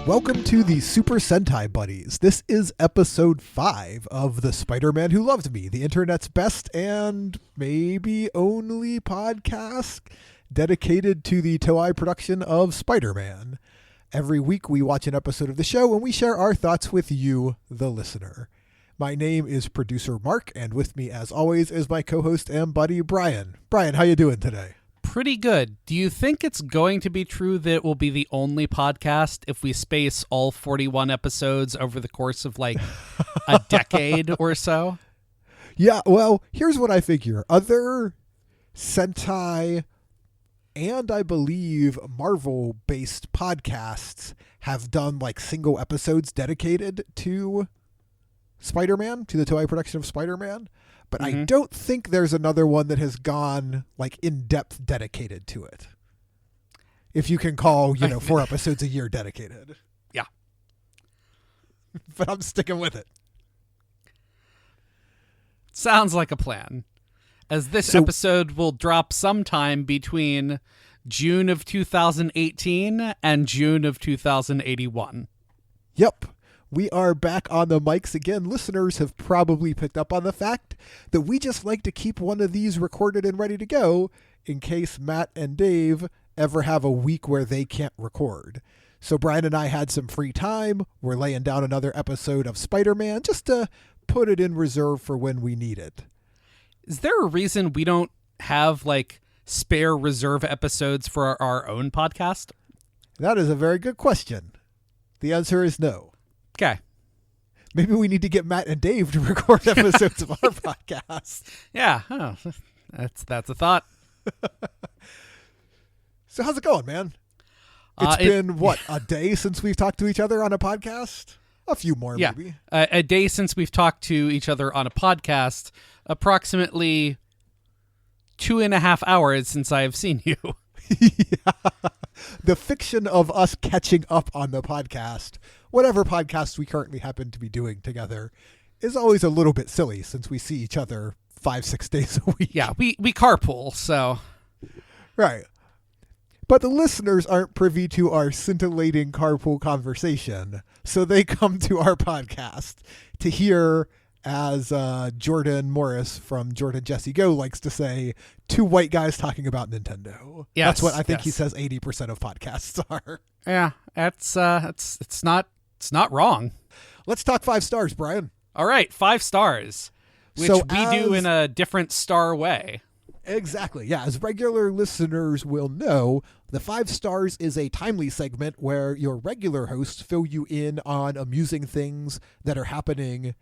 Welcome to the Super Sentai Buddies. This is episode 5 of the Spider-Man Who Loved Me, the internet's best and maybe only podcast dedicated to the Toei production of Spider-Man. Every week we watch an episode of the show and we share our thoughts with you, the listener. My name is producer Mark, and with me as always is my co-host and buddy Brian. Brian, how you doing today? Pretty good. Do you think it's going to be true that it will be the only podcast if we space all 41 episodes over the course of like a decade or so? Yeah, well, here's what I figure. Other Sentai and I believe Marvel-based podcasts have done like single episodes dedicated to Spider-Man, to the Toei production of Spider-Man. But I don't think there's another one that has gone like in-depth dedicated to it. If you can call, 4 episodes a year dedicated. Yeah. But I'm sticking with it. Sounds like a plan. As this episode will drop sometime between June of 2018 and June of 2081. Yep. We are back on the mics again. Listeners have probably picked up on the fact that we just like to keep one of these recorded and ready to go in case Matt and Dave ever have a week where they can't record. So Brian and I had some free time. We're laying down another episode of Spider-Man just to put it in reserve for when we need it. Is there a reason we don't have like spare reserve episodes for our own podcast? That is a very good question. The answer is no. Okay. Maybe we need to get Matt and Dave to record episodes of our podcast. Yeah. Oh, that's a thought. So how's it going, man? It's been, a day since we've talked to each other on a podcast? A few more, maybe. A day since we've talked to each other on a podcast. Approximately 2.5 hours since I have seen you. Yeah. The fiction of us catching up on the podcast, whatever podcast we currently happen to be doing together, is always a little bit silly since we see each other 5-6 days a week. Yeah, we carpool, so. Right. But the listeners aren't privy to our scintillating carpool conversation, so they come to our podcast to hear, as Jordan Morris from Jordan Jesse Go likes to say, 2 white guys talking about Nintendo. Yes, that's what I think he says 80% of podcasts are. Yeah, it's not wrong. Let's talk 5 stars, Brian. All right, 5 stars, which we do in a different star way. Exactly. Yeah, as regular listeners will know, the 5 stars is a timely segment where your regular hosts fill you in on amusing things that are happening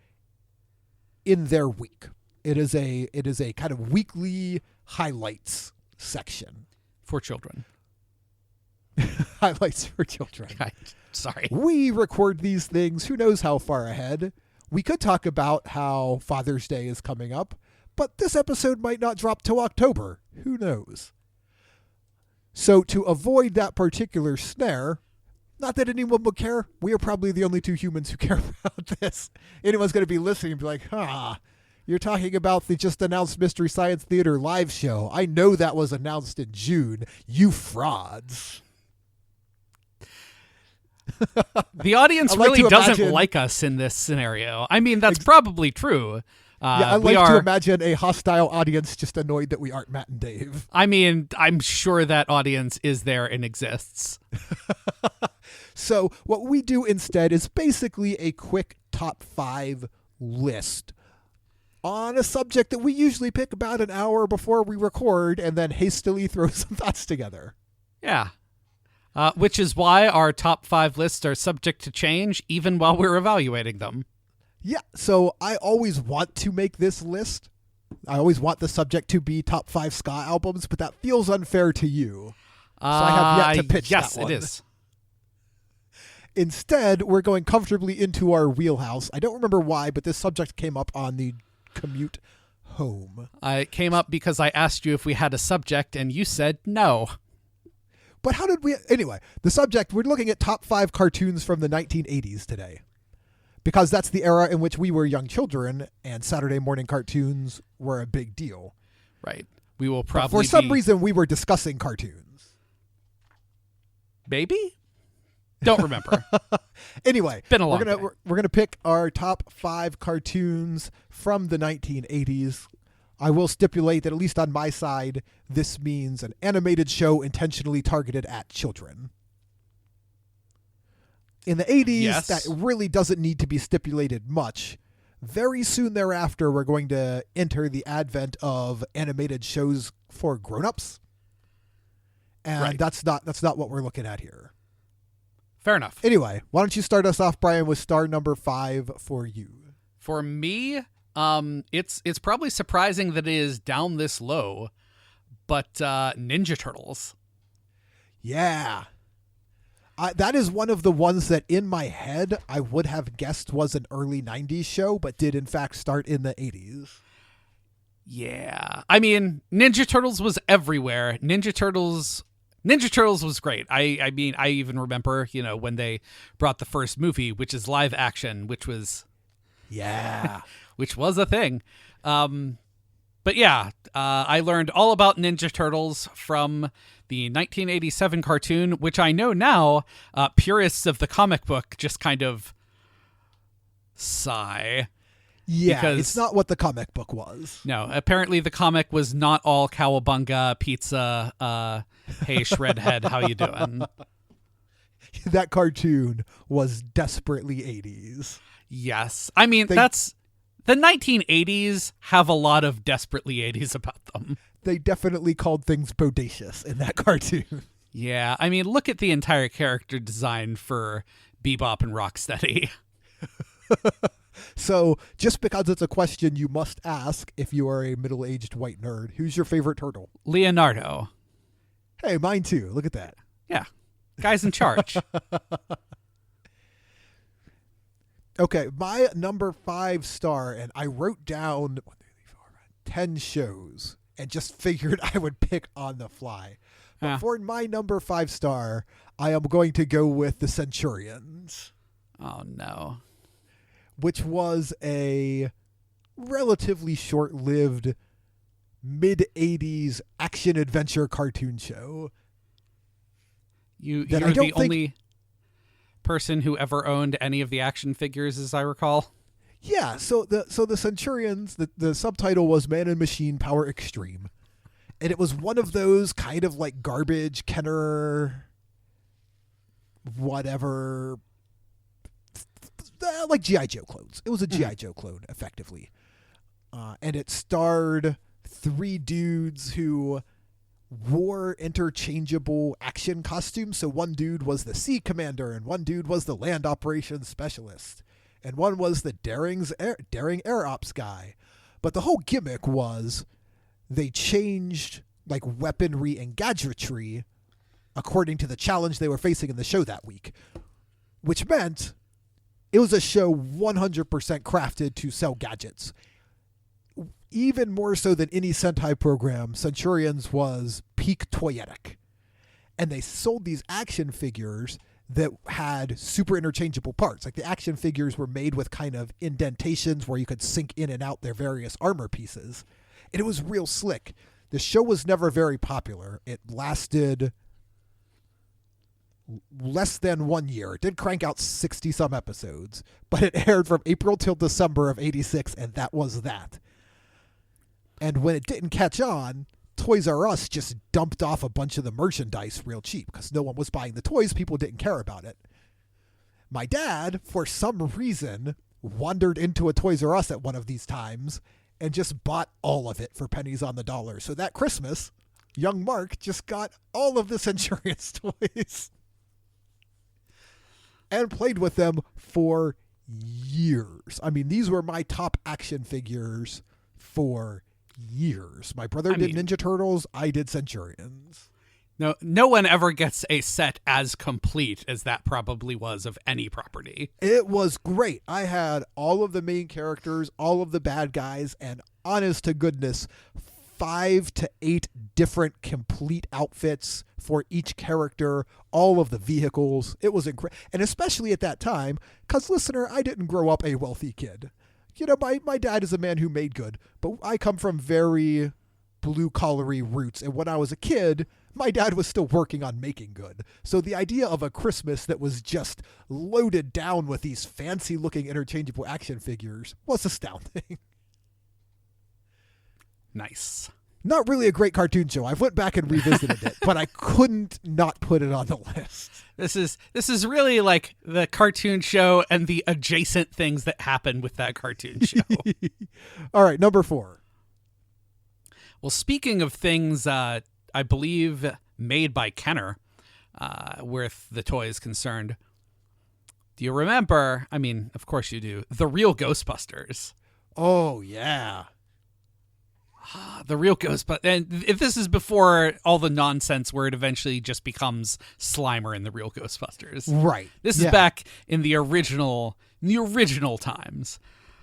in their week. It is a kind of weekly highlights section for children. Highlights for children. Sorry. We record these things who knows how far ahead. We could talk about how Father's Day is coming up, but this episode might not drop till October. Who knows? So to avoid that particular snare, not that anyone would care. We are probably the only 2 humans who care about this. Anyone's going to be listening and be like, you're talking about the just announced Mystery Science Theater live show. I know that was announced in June. You frauds. The audience really doesn't like us in this scenario. I mean, that's probably true. I like to imagine a hostile audience just annoyed that we aren't Matt and Dave. I mean, I'm sure that audience is there and exists. So what we do instead is basically a quick top 5 list on a subject that we usually pick about an hour before we record and then hastily throw some thoughts together. Yeah. Which is why our top 5 lists are subject to change even while we're evaluating them. Yeah, so I always want to make this list. I always want the subject to be top 5 ska albums, but that feels unfair to you. So I have yet to pitch that one. Yes, it is. Instead, we're going comfortably into our wheelhouse. I don't remember why, but this subject came up on the commute home. It came up because I asked you if we had a subject, and you said no. But how did we... Anyway, the subject, we're looking at top 5 cartoons from the 1980s today. Because that's the era in which we were young children, and Saturday morning cartoons were a big deal. Right. We will probably but for some reason, we were discussing cartoons. Maybe? Don't remember. Anyway, Been a long day. we're gonna pick our top 5 cartoons from the 1980s. I will stipulate that at least on my side, this means an animated show intentionally targeted at children. In the 80s, Yes. that really doesn't need to be stipulated much. Very soon thereafter, we're going to enter the advent of animated shows for grown-ups. And Right. that's not what we're looking at here. Fair enough. Anyway, why don't you start us off, Brian, with star number 5 for you? For me, it's probably surprising that it is down this low, but Ninja Turtles. Yeah. That is one of the ones that in my head I would have guessed was an early 90s show, but did in fact start in the 80s. Yeah. I mean, Ninja Turtles was everywhere. Ninja Turtles was great. I mean, I even remember, when they brought the first movie, which is live action, which was a thing. But yeah, I learned all about Ninja Turtles from the 1987 cartoon, which I know now purists of the comic book just kind of sigh. Yeah, because it's not what the comic book was. No, apparently the comic was not all cowabunga, pizza, hey, Shredhead, how you doing? That cartoon was desperately 80s. Yes. I mean, the 1980s have a lot of desperately 80s about them. They definitely called things bodacious in that cartoon. Yeah, I mean, look at the entire character design for Bebop and Rocksteady. So, just because it's a question you must ask if you are a middle-aged white nerd, who's your favorite turtle? Leonardo. Hey, mine too. Look at that. Yeah. Guy's in charge. Okay, my number 5 star, and I wrote down 10 shows and just figured I would pick on the fly. But for my number 5 star, I am going to go with the Centurions. Oh, no. Which was a relatively short-lived mid-80s action-adventure cartoon show. You're the only person who ever owned any of the action figures, as I recall. Yeah, so the Centurions, the subtitle was Man and Machine Power Extreme. And it was one of those kind of like garbage Kenner whatever, like G.I. Joe clones. It was a G.I. Joe clone, effectively. And it starred 3 dudes who wore interchangeable action costumes. So one dude was the sea commander, and one dude was the land operations specialist, and one was the daring air ops guy. But the whole gimmick was they changed like weaponry and gadgetry according to the challenge they were facing in the show that week, which meant it was a show 100% crafted to sell gadgets. Even more so than any Sentai program, Centurions was peak toyetic. And they sold these action figures that had super interchangeable parts. Like the action figures were made with kind of indentations where you could sink in and out their various armor pieces. And it was real slick. The show was never very popular. It lasted less than 1 year. It did crank out 60-some episodes, but it aired from April till December of 86, and that was that. And when it didn't catch on, Toys R Us just dumped off a bunch of the merchandise real cheap because no one was buying the toys. People didn't care about it. My dad, for some reason, wandered into a Toys R Us at one of these times and just bought all of it for pennies on the dollar. So that Christmas, young Mark just got all of the Centurions toys and played with them for years. I mean, these were my top action figures for years. My brother did Ninja Turtles. I did Centurions. No one ever gets a set as complete as that probably was of any property. It was great. I had all of the main characters, all of the bad guys, and honest to goodness, 5 to 8 different complete outfits for each character, all of the vehicles. It was incredible. And especially at that time, because listener, I didn't grow up a wealthy kid. You know, my dad is a man who made good, but I come from very blue-collary roots. And when I was a kid, my dad was still working on making good. So the idea of a Christmas that was just loaded down with these fancy-looking interchangeable action figures was astounding. Nice. Not really a great cartoon show. I've went back and revisited it, but I couldn't not put it on the list. This is really like the cartoon show and the adjacent things that happen with that cartoon show. All right, number 4. Well, speaking of things, I believe made by Kenner, where the toy is concerned. Do you remember? I mean, of course you do. The Real Ghostbusters. Oh yeah. The Real Ghostbusters. And if this is before all the nonsense where it eventually just becomes Slimer in The Real Ghostbusters. Right. This is back in the original times.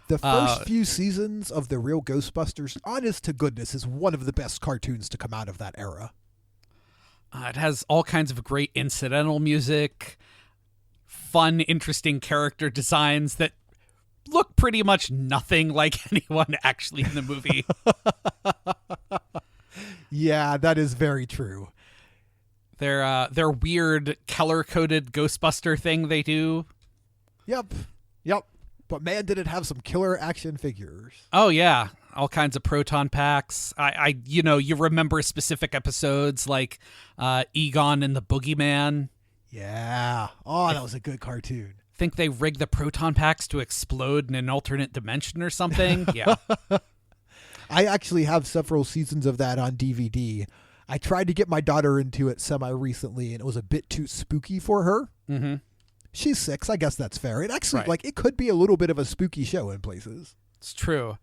The first few seasons of The Real Ghostbusters, honest to goodness, is one of the best cartoons to come out of that era. It has all kinds of great incidental music, fun, interesting character designs that look pretty much nothing like anyone actually in the movie. Yeah, that is very true. Their weird color-coded Ghostbuster thing they do. Yep. But man, did it have some killer action figures. Oh yeah, all kinds of proton packs. You remember specific episodes like Egon and the Boogeyman. Yeah. Oh, that was a good cartoon. Think they rigged the proton packs to explode in an alternate dimension or something. Yeah. I actually have several seasons of that on DVD. I tried to get my daughter into it semi-recently, and it was a bit too spooky for her. Mm-hmm. She's 6. I guess that's fair. It actually, Right. it could be a little bit of a spooky show in places. It's true.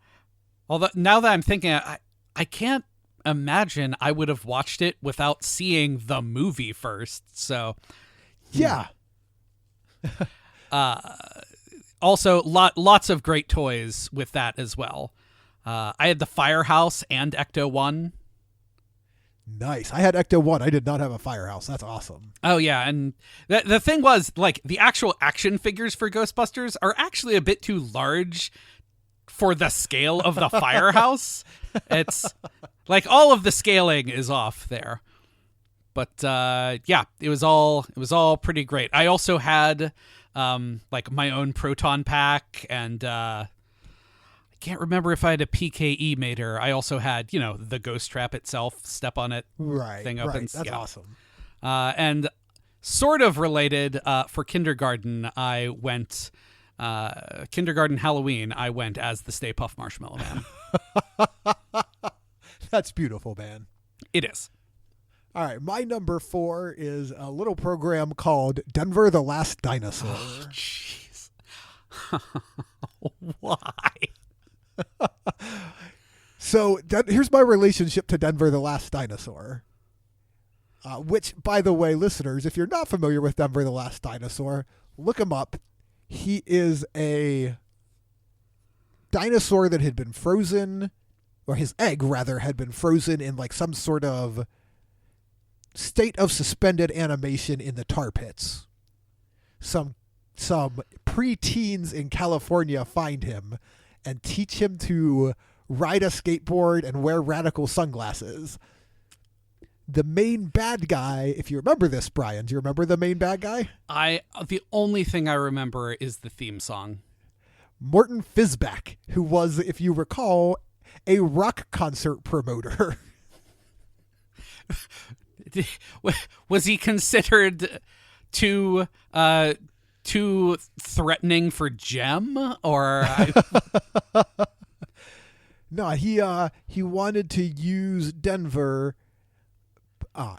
Although now that I'm thinking, I can't imagine I would have watched it without seeing the movie first. So, Yeah. Also, lots of great toys with that as well. I had the Firehouse and Ecto-1. Nice. I had Ecto-1. I did not have a Firehouse. That's awesome. Oh, yeah. And the thing was, like, the actual action figures for Ghostbusters are actually a bit too large for the scale of the Firehouse. It's like all of the scaling is off there. But yeah, it was all pretty great. I also had like my own proton pack, and I can't remember if I had a PKE mater. I also had, the ghost trap itself, step on it, Right. thing opens. That's yeah. awesome. And sort of related, for kindergarten, I went kindergarten Halloween. I went as the Stay Puft Marshmallow Man. That's beautiful, man. It is. All right, my number 4 is a little program called Denver the Last Dinosaur. Oh, jeez. Why? So here's my relationship to Denver the Last Dinosaur. Which, by the way, listeners, if you're not familiar with Denver the Last Dinosaur, look him up. He is a dinosaur that had been frozen, or his egg, rather, had been frozen in like some sort of state of suspended animation in the tar pits. Some preteens in California find him and teach him to ride a skateboard and wear radical sunglasses. The main bad guy, if you remember this, Brian, do you remember the main bad guy? The only thing I remember is the theme song. Morton Fizback, who was, if you recall, a rock concert promoter. Was he considered too threatening for Gem, or? No, he wanted to use Denver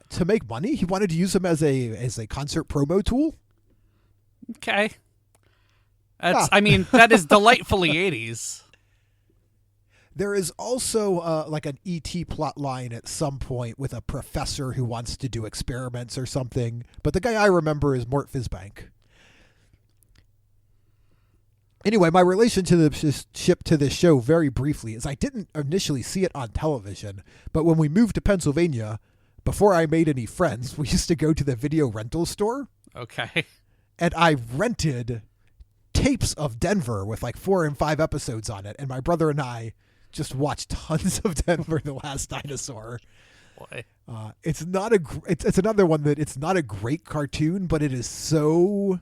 to make money. He wanted to use him as a concert promo tool. Okay, I mean, that is delightfully 80s. There is also like an E.T. plot line at some point with a professor who wants to do experiments or something. But the guy I remember is Mort Fizbank. Anyway, my relationship to this show, very briefly, is I didn't initially see it on television. But when we moved to Pennsylvania, before I made any friends, we used to go to the video rental store. Okay. And I rented tapes of Denver with like 4 and 5 episodes on it. And my brother and I just watched tons of Denver the Last Dinosaur. Boy. It's not a. It's another one that it's not a great cartoon, but it is so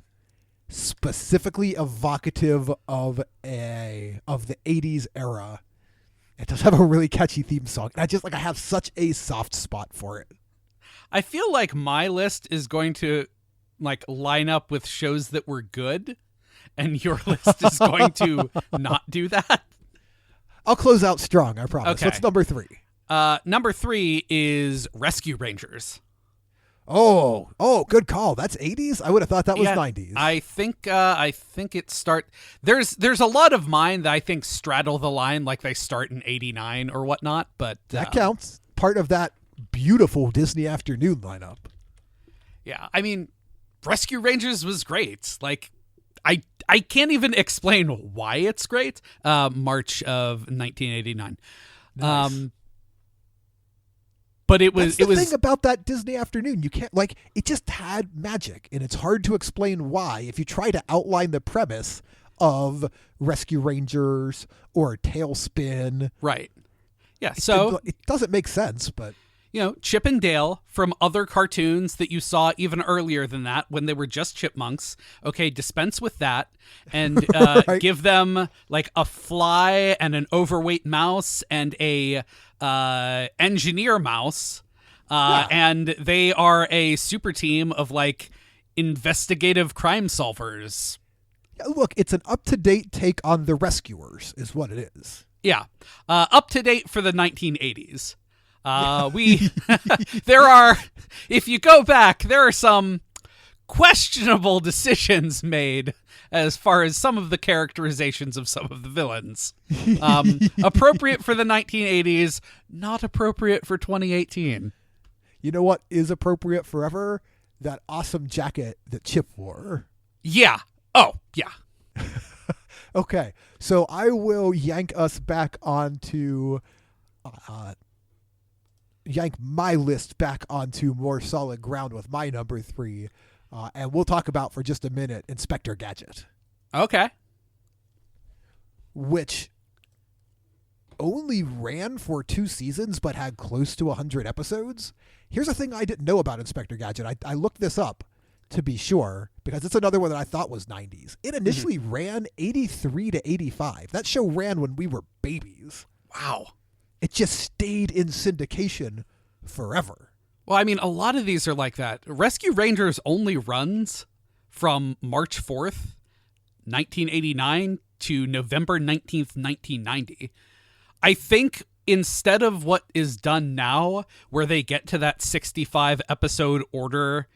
specifically evocative of the 80s era. It does have a really catchy theme song. And I have such a soft spot for it. I feel like my list is going to line up with shows that were good, and your list is going to not do that. I'll close out strong, I promise. Okay. What's number 3? Number 3 is Rescue Rangers. Oh, good call. That's 80s? I would have thought that was 90s. I think it start there's a lot of mine that I think straddle the line, like they start in 89 or whatnot, but that counts. Part of that beautiful Disney afternoon lineup. Yeah, I mean, Rescue Rangers was great. Like I can't even explain why it's great. March of 1989. Nice. But it was the thing about that Disney afternoon. You can't it just had magic, and it's hard to explain why if you try to outline the premise of Rescue Rangers or Tailspin. Right. Yeah, so it doesn't make sense, but Chip and Dale from other cartoons that you saw even earlier than that when they were just chipmunks. Okay, dispense with that and right. Give them like a fly and an overweight mouse and a engineer mouse. And they are a super team of investigative crime solvers. Look, it's an up-to-date take on the Rescuers is what it is. Yeah. Up to date for the 1980s. There are, if you go back, there are some questionable decisions made as far as some of the characterizations of some of the villains. Appropriate for the 1980s, not appropriate for 2018. You know what is appropriate forever? That awesome jacket that Chip wore. Yeah. Oh, yeah. Okay, so I will yank us back onto... yank my list back onto more solid ground with my number 3, and we'll talk about for just a minute Inspector Gadget. Okay. Which only ran for 2 seasons but had close to 100 episodes. Here's a thing I didn't know about Inspector Gadget. I looked this up to be sure because it's another one that I thought was 90s. It initially ran 83 to 85. That show ran when we were babies. Wow. It just stayed in syndication forever. Well, I mean, a lot of these are like that. Rescue Rangers only runs from March 4th, 1989 to November 19th, 1990. I think instead of what is done now, where they get to that 65 episode order,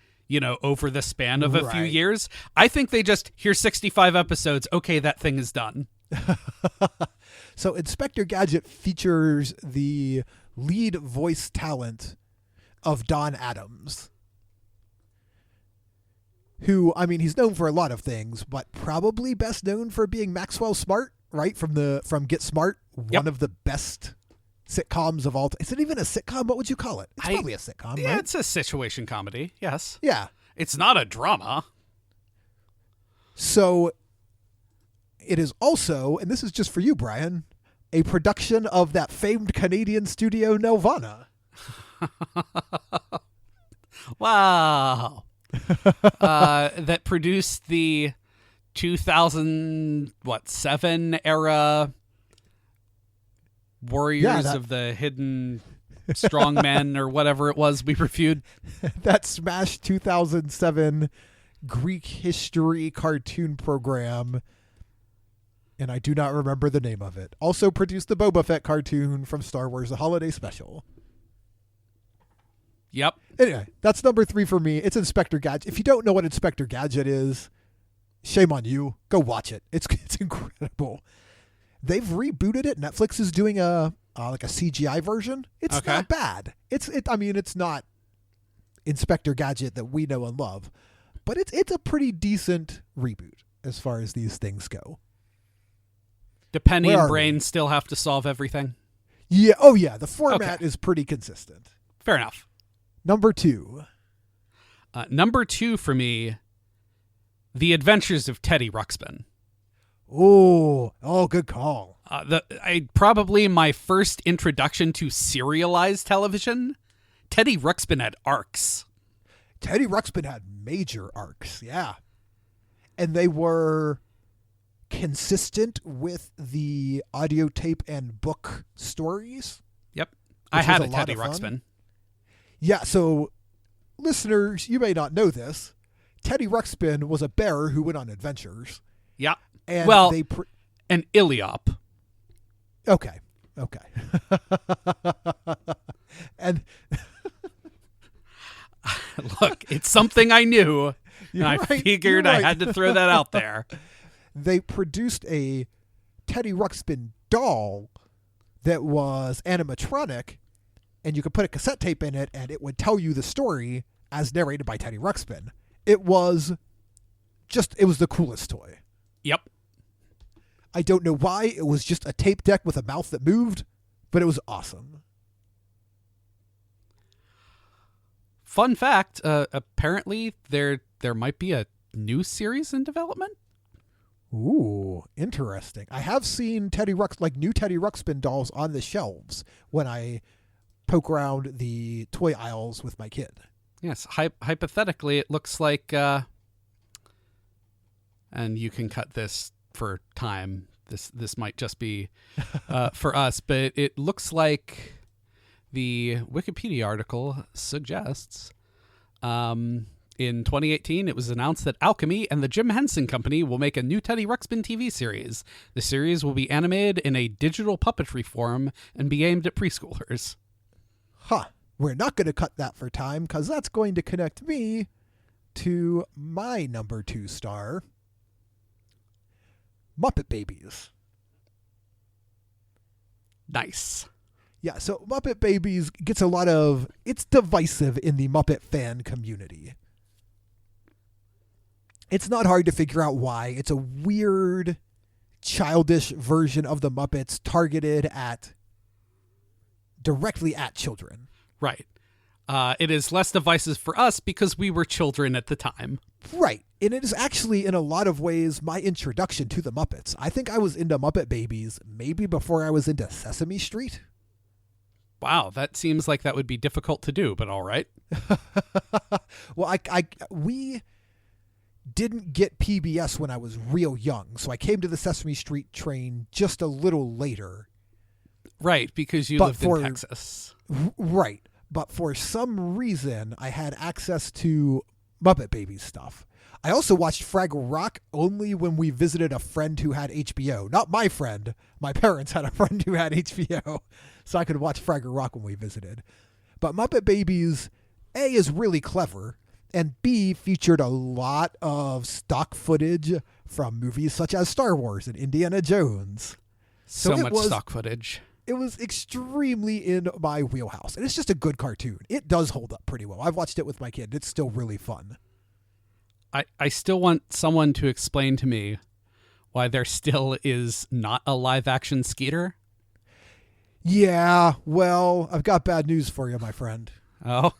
over the span of a few years, I think they just, here's 65 episodes. Okay, that thing is done. So Inspector Gadget features the lead voice talent of Don Adams, who, I mean, he's known for a lot of things, but probably best known for being Maxwell Smart, right? From Get Smart, one of the best sitcoms of all time. Is it even a sitcom? What would you call it? It's probably a sitcom, yeah, right? It's a situation comedy, yes. Yeah. It's not a drama. So it is also, and this is just for you, Brian, a production of that famed Canadian studio Nelvana. Wow. That produced the 2007 era Warriors of the Hidden Strongmen or whatever it was we reviewed. That smash 2007 Greek history cartoon program, and I do not remember the name of it. Also produced the Boba Fett cartoon from Star Wars: The Holiday Special. Yep. Anyway, that's number 3 for me. It's Inspector Gadget. If you don't know what Inspector Gadget is, shame on you. Go watch it. It's incredible. They've rebooted it. Netflix is doing a CGI version. It's not bad. It's not Inspector Gadget that we know and love, but it's a pretty decent reboot as far as these things go. Do Penny and Brain still have to solve everything? Yeah. Oh yeah. The format is pretty consistent. Fair enough. Number 2. Number 2 for me, The Adventures of Teddy Ruxpin. Oh, good call. Probably my first introduction to serialized television. Teddy Ruxpin had arcs. Teddy Ruxpin had major arcs, yeah. And they were consistent with the audio tape and book stories. Yep. I had a Teddy Ruxpin. Fun. Yeah, so listeners, you may not know this. Teddy Ruxpin was a bear who went on adventures. Yeah. And well, an Iliop. Okay. And look, it's something I knew, and I figured I had to throw that out there. They produced a Teddy Ruxpin doll that was animatronic, and you could put a cassette tape in it, and it would tell you the story as narrated by Teddy Ruxpin. It was the coolest toy. Yep. I don't know why. It was just a tape deck with a mouth that moved, but it was awesome. Fun fact, apparently there might be a new series in development. Ooh, interesting. I have seen new Teddy Ruxpin dolls on the shelves when I poke around the toy aisles with my kid. Yes, hypothetically, it looks like, and you can cut this for time. This might just be for us, but it looks like the Wikipedia article suggests in 2018 it was announced that Alchemy and the Jim Henson Company will make a new Teddy Ruxpin TV series. The series will be animated in a digital puppetry form and be aimed at preschoolers. Huh. We're not going to cut that for time because that's going to connect me to my number 2 star, Muppet Babies. Nice. Yeah, so Muppet Babies gets it's divisive in the Muppet fan community. It's not hard to figure out why. It's a weird, childish version of the Muppets targeted directly at children. Right. It is less divisive for us because we were children at the time. Right. And it is actually, in a lot of ways, my introduction to the Muppets. I think I was into Muppet Babies maybe before I was into Sesame Street. Wow, that seems like that would be difficult to do, but all right. Well, we didn't get PBS when I was real young, so I came to the Sesame Street train just a little later. Right, because you lived in Texas. Right. But for some reason, I had access to Muppet Babies stuff. I also watched Fraggle Rock only when we visited a friend who had HBO. Not my friend. My parents had a friend who had HBO, so I could watch Fraggle Rock when we visited. But Muppet Babies, A, is really clever, and B, featured a lot of stock footage from movies such as Star Wars and Indiana Jones. So much stock footage. It was extremely in my wheelhouse. And it's just a good cartoon. It does hold up pretty well. I've watched it with my kid. It's still really fun. I still want someone to explain to me why there still is not a live-action Skeeter. Yeah, well, I've got bad news for you, my friend. Oh?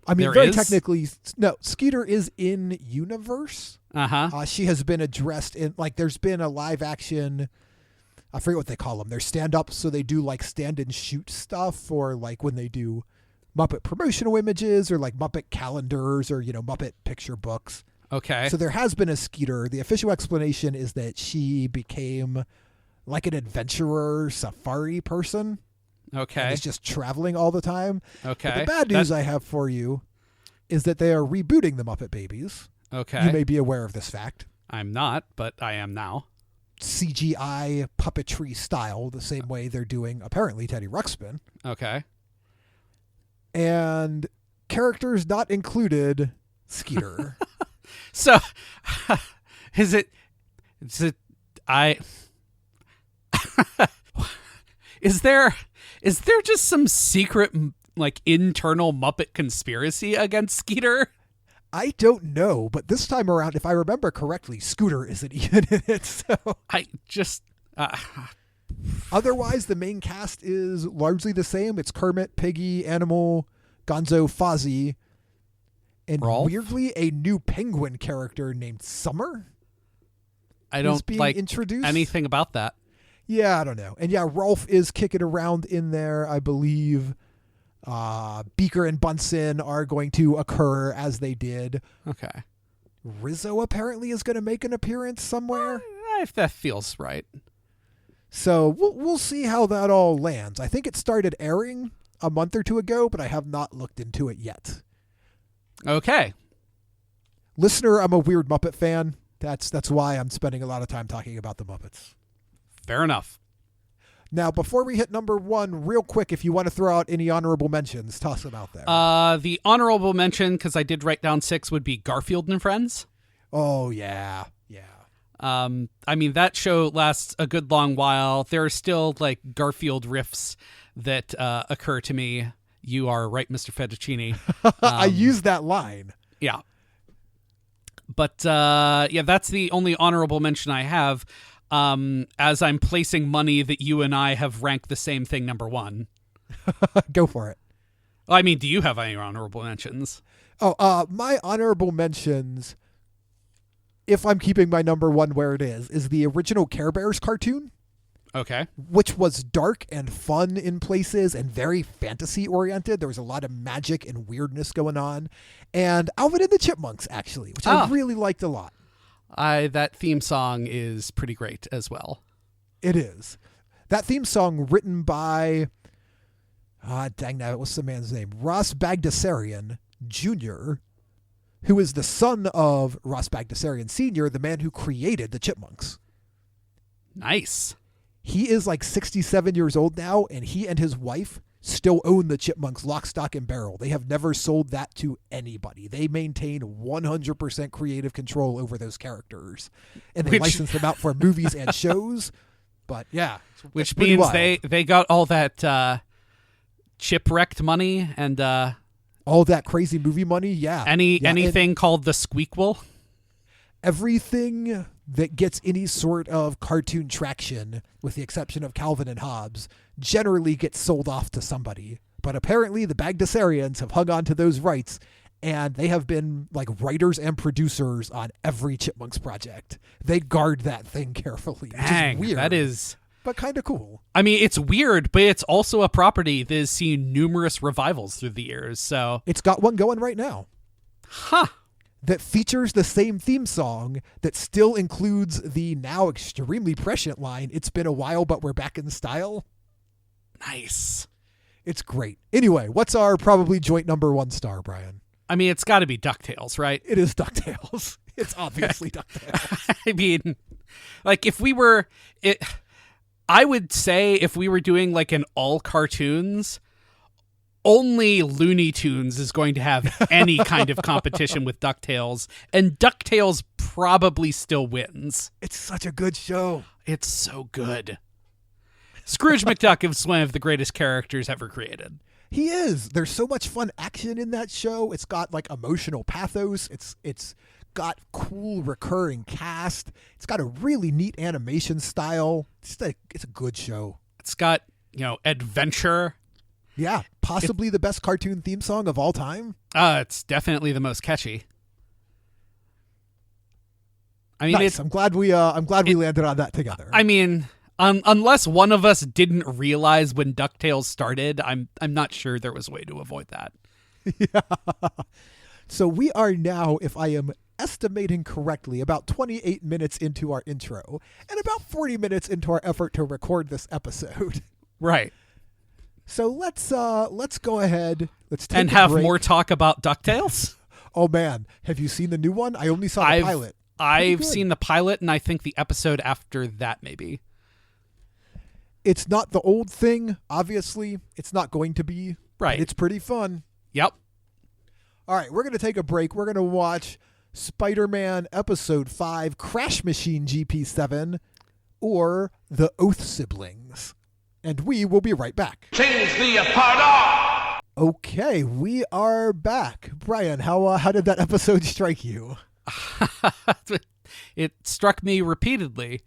I mean, technically, no, Skeeter is in universe. Uh-huh. She has been addressed in, there's been a live-action... I forget what they call them. They're stand-ups, so they do stand and shoot stuff, or when they do Muppet promotional images, or Muppet calendars, or Muppet picture books. Okay. So there has been a Skeeter. The official explanation is that she became an adventurer safari person. Okay. And is just traveling all the time. Okay. But the bad news I have for you is that they are rebooting the Muppet Babies. Okay. You may be aware of this fact. I'm not, but I am now. CGI puppetry style, the same way they're doing apparently Teddy Ruxpin. Okay. And characters not included, Skeeter. So is there just some secret internal Muppet conspiracy against Skeeter? I don't know, but this time around, if I remember correctly, Scooter isn't even in it. So I just... Otherwise, the main cast is largely the same. It's Kermit, Piggy, Animal, Gonzo, Fozzie, and Rolf? Weirdly, a new penguin character named Summer. I don't introduced. Anything about that. Yeah, I don't know. And yeah, Rolf is kicking around in there, I believe. Beaker and Bunsen are going to occur as they did. Okay. Rizzo apparently is going to make an appearance somewhere. If that feels right. So we'll see how that all lands. I think it started airing a month or two ago, but I have not looked into it yet. Okay. Listener, I'm a weird Muppet fan. That's why I'm spending a lot of time talking about the Muppets. Fair enough. Now, before we hit number one, real quick, if you want to throw out any honorable mentions, toss them out there. The honorable mention, because I did write down 6, would be Garfield and Friends. Oh, yeah. I mean, that show lasts a good long while. There are still, like, Garfield riffs that occur to me. You are right, Mr. Fettuccine. I use that line. Yeah. But, that's the only honorable mention I have. As I'm placing money that you and I have ranked the same thing number one. Go for it. I mean, do you have any honorable mentions? Oh, my honorable mentions, if I'm keeping my number one where it is the original Care Bears cartoon. Okay. Which was dark and fun in places and very fantasy oriented. There was a lot of magic and weirdness going on. And Alvin and the Chipmunks, actually, which I really liked a lot. That theme song is pretty great as well. It is. That theme song written by, dang that, what's the man's name? Ross Bagdasarian Jr., who is the son of Ross Bagdasarian Sr., the man who created the Chipmunks. Nice. He is like 67 years old now, and he and his wife still own the Chipmunks lock, stock, and barrel. They have never sold that to anybody. They maintain 100% creative control over those characters. And they license them out for movies and shows. But yeah. Which means wild. they got all that chipwrecked money and all that crazy movie money, yeah. Anything called the Squeakquel? Everything that gets any sort of cartoon traction, with the exception of Calvin and Hobbes, generally gets sold off to somebody. But apparently the Bagdasarians have hung on to those rights, and they have been like writers and producers on every Chipmunks project. They guard that thing carefully, which is weird. That is... But kind of cool. I mean, it's weird, but it's also a property that has seen numerous revivals through the years, so... It's got one going right now. Huh. That features the same theme song that still includes the now extremely prescient line, "It's been a while, but we're back in style." Nice. It's great. Anyway, what's our probably joint number one star, Brian? I mean, it's got to be DuckTales, right? It is DuckTales. It's obviously DuckTales. I mean, like if we were... I would say if we were doing like an all cartoons, only Looney Tunes is going to have any kind of competition with DuckTales, and DuckTales probably still wins. It's such a good show. It's so good. Scrooge McDuck is one of the greatest characters ever created. He is. There's so much fun action in that show. It's got like emotional pathos. It's got cool recurring cast. It's got a really neat animation style. It's a good show. It's got, adventure. Yeah, possibly the best cartoon theme song of all time. It's definitely the most catchy. I mean, nice. I'm glad we landed on that together. I mean, unless one of us didn't realize when DuckTales started, I'm not sure there was a way to avoid that. Yeah. So we are now, if I am estimating correctly, about 28 minutes into our intro and about 40 minutes into our effort to record this episode. Right. So let's go ahead. Let's take and a have break. more talk about DuckTales. Oh man, have you seen the new one? I only saw the pilot. I've seen the pilot, and I think the episode after that maybe. It's not the old thing, obviously. It's not going to be. Right. It's pretty fun. Yep. All right, we're going to take a break. We're going to watch Spider-Man Episode 5, Crash Machine GP-7, or The Oath Siblings. And we will be right back. Change the apart. Okay, we are back. Brian, how did that episode strike you? It struck me repeatedly,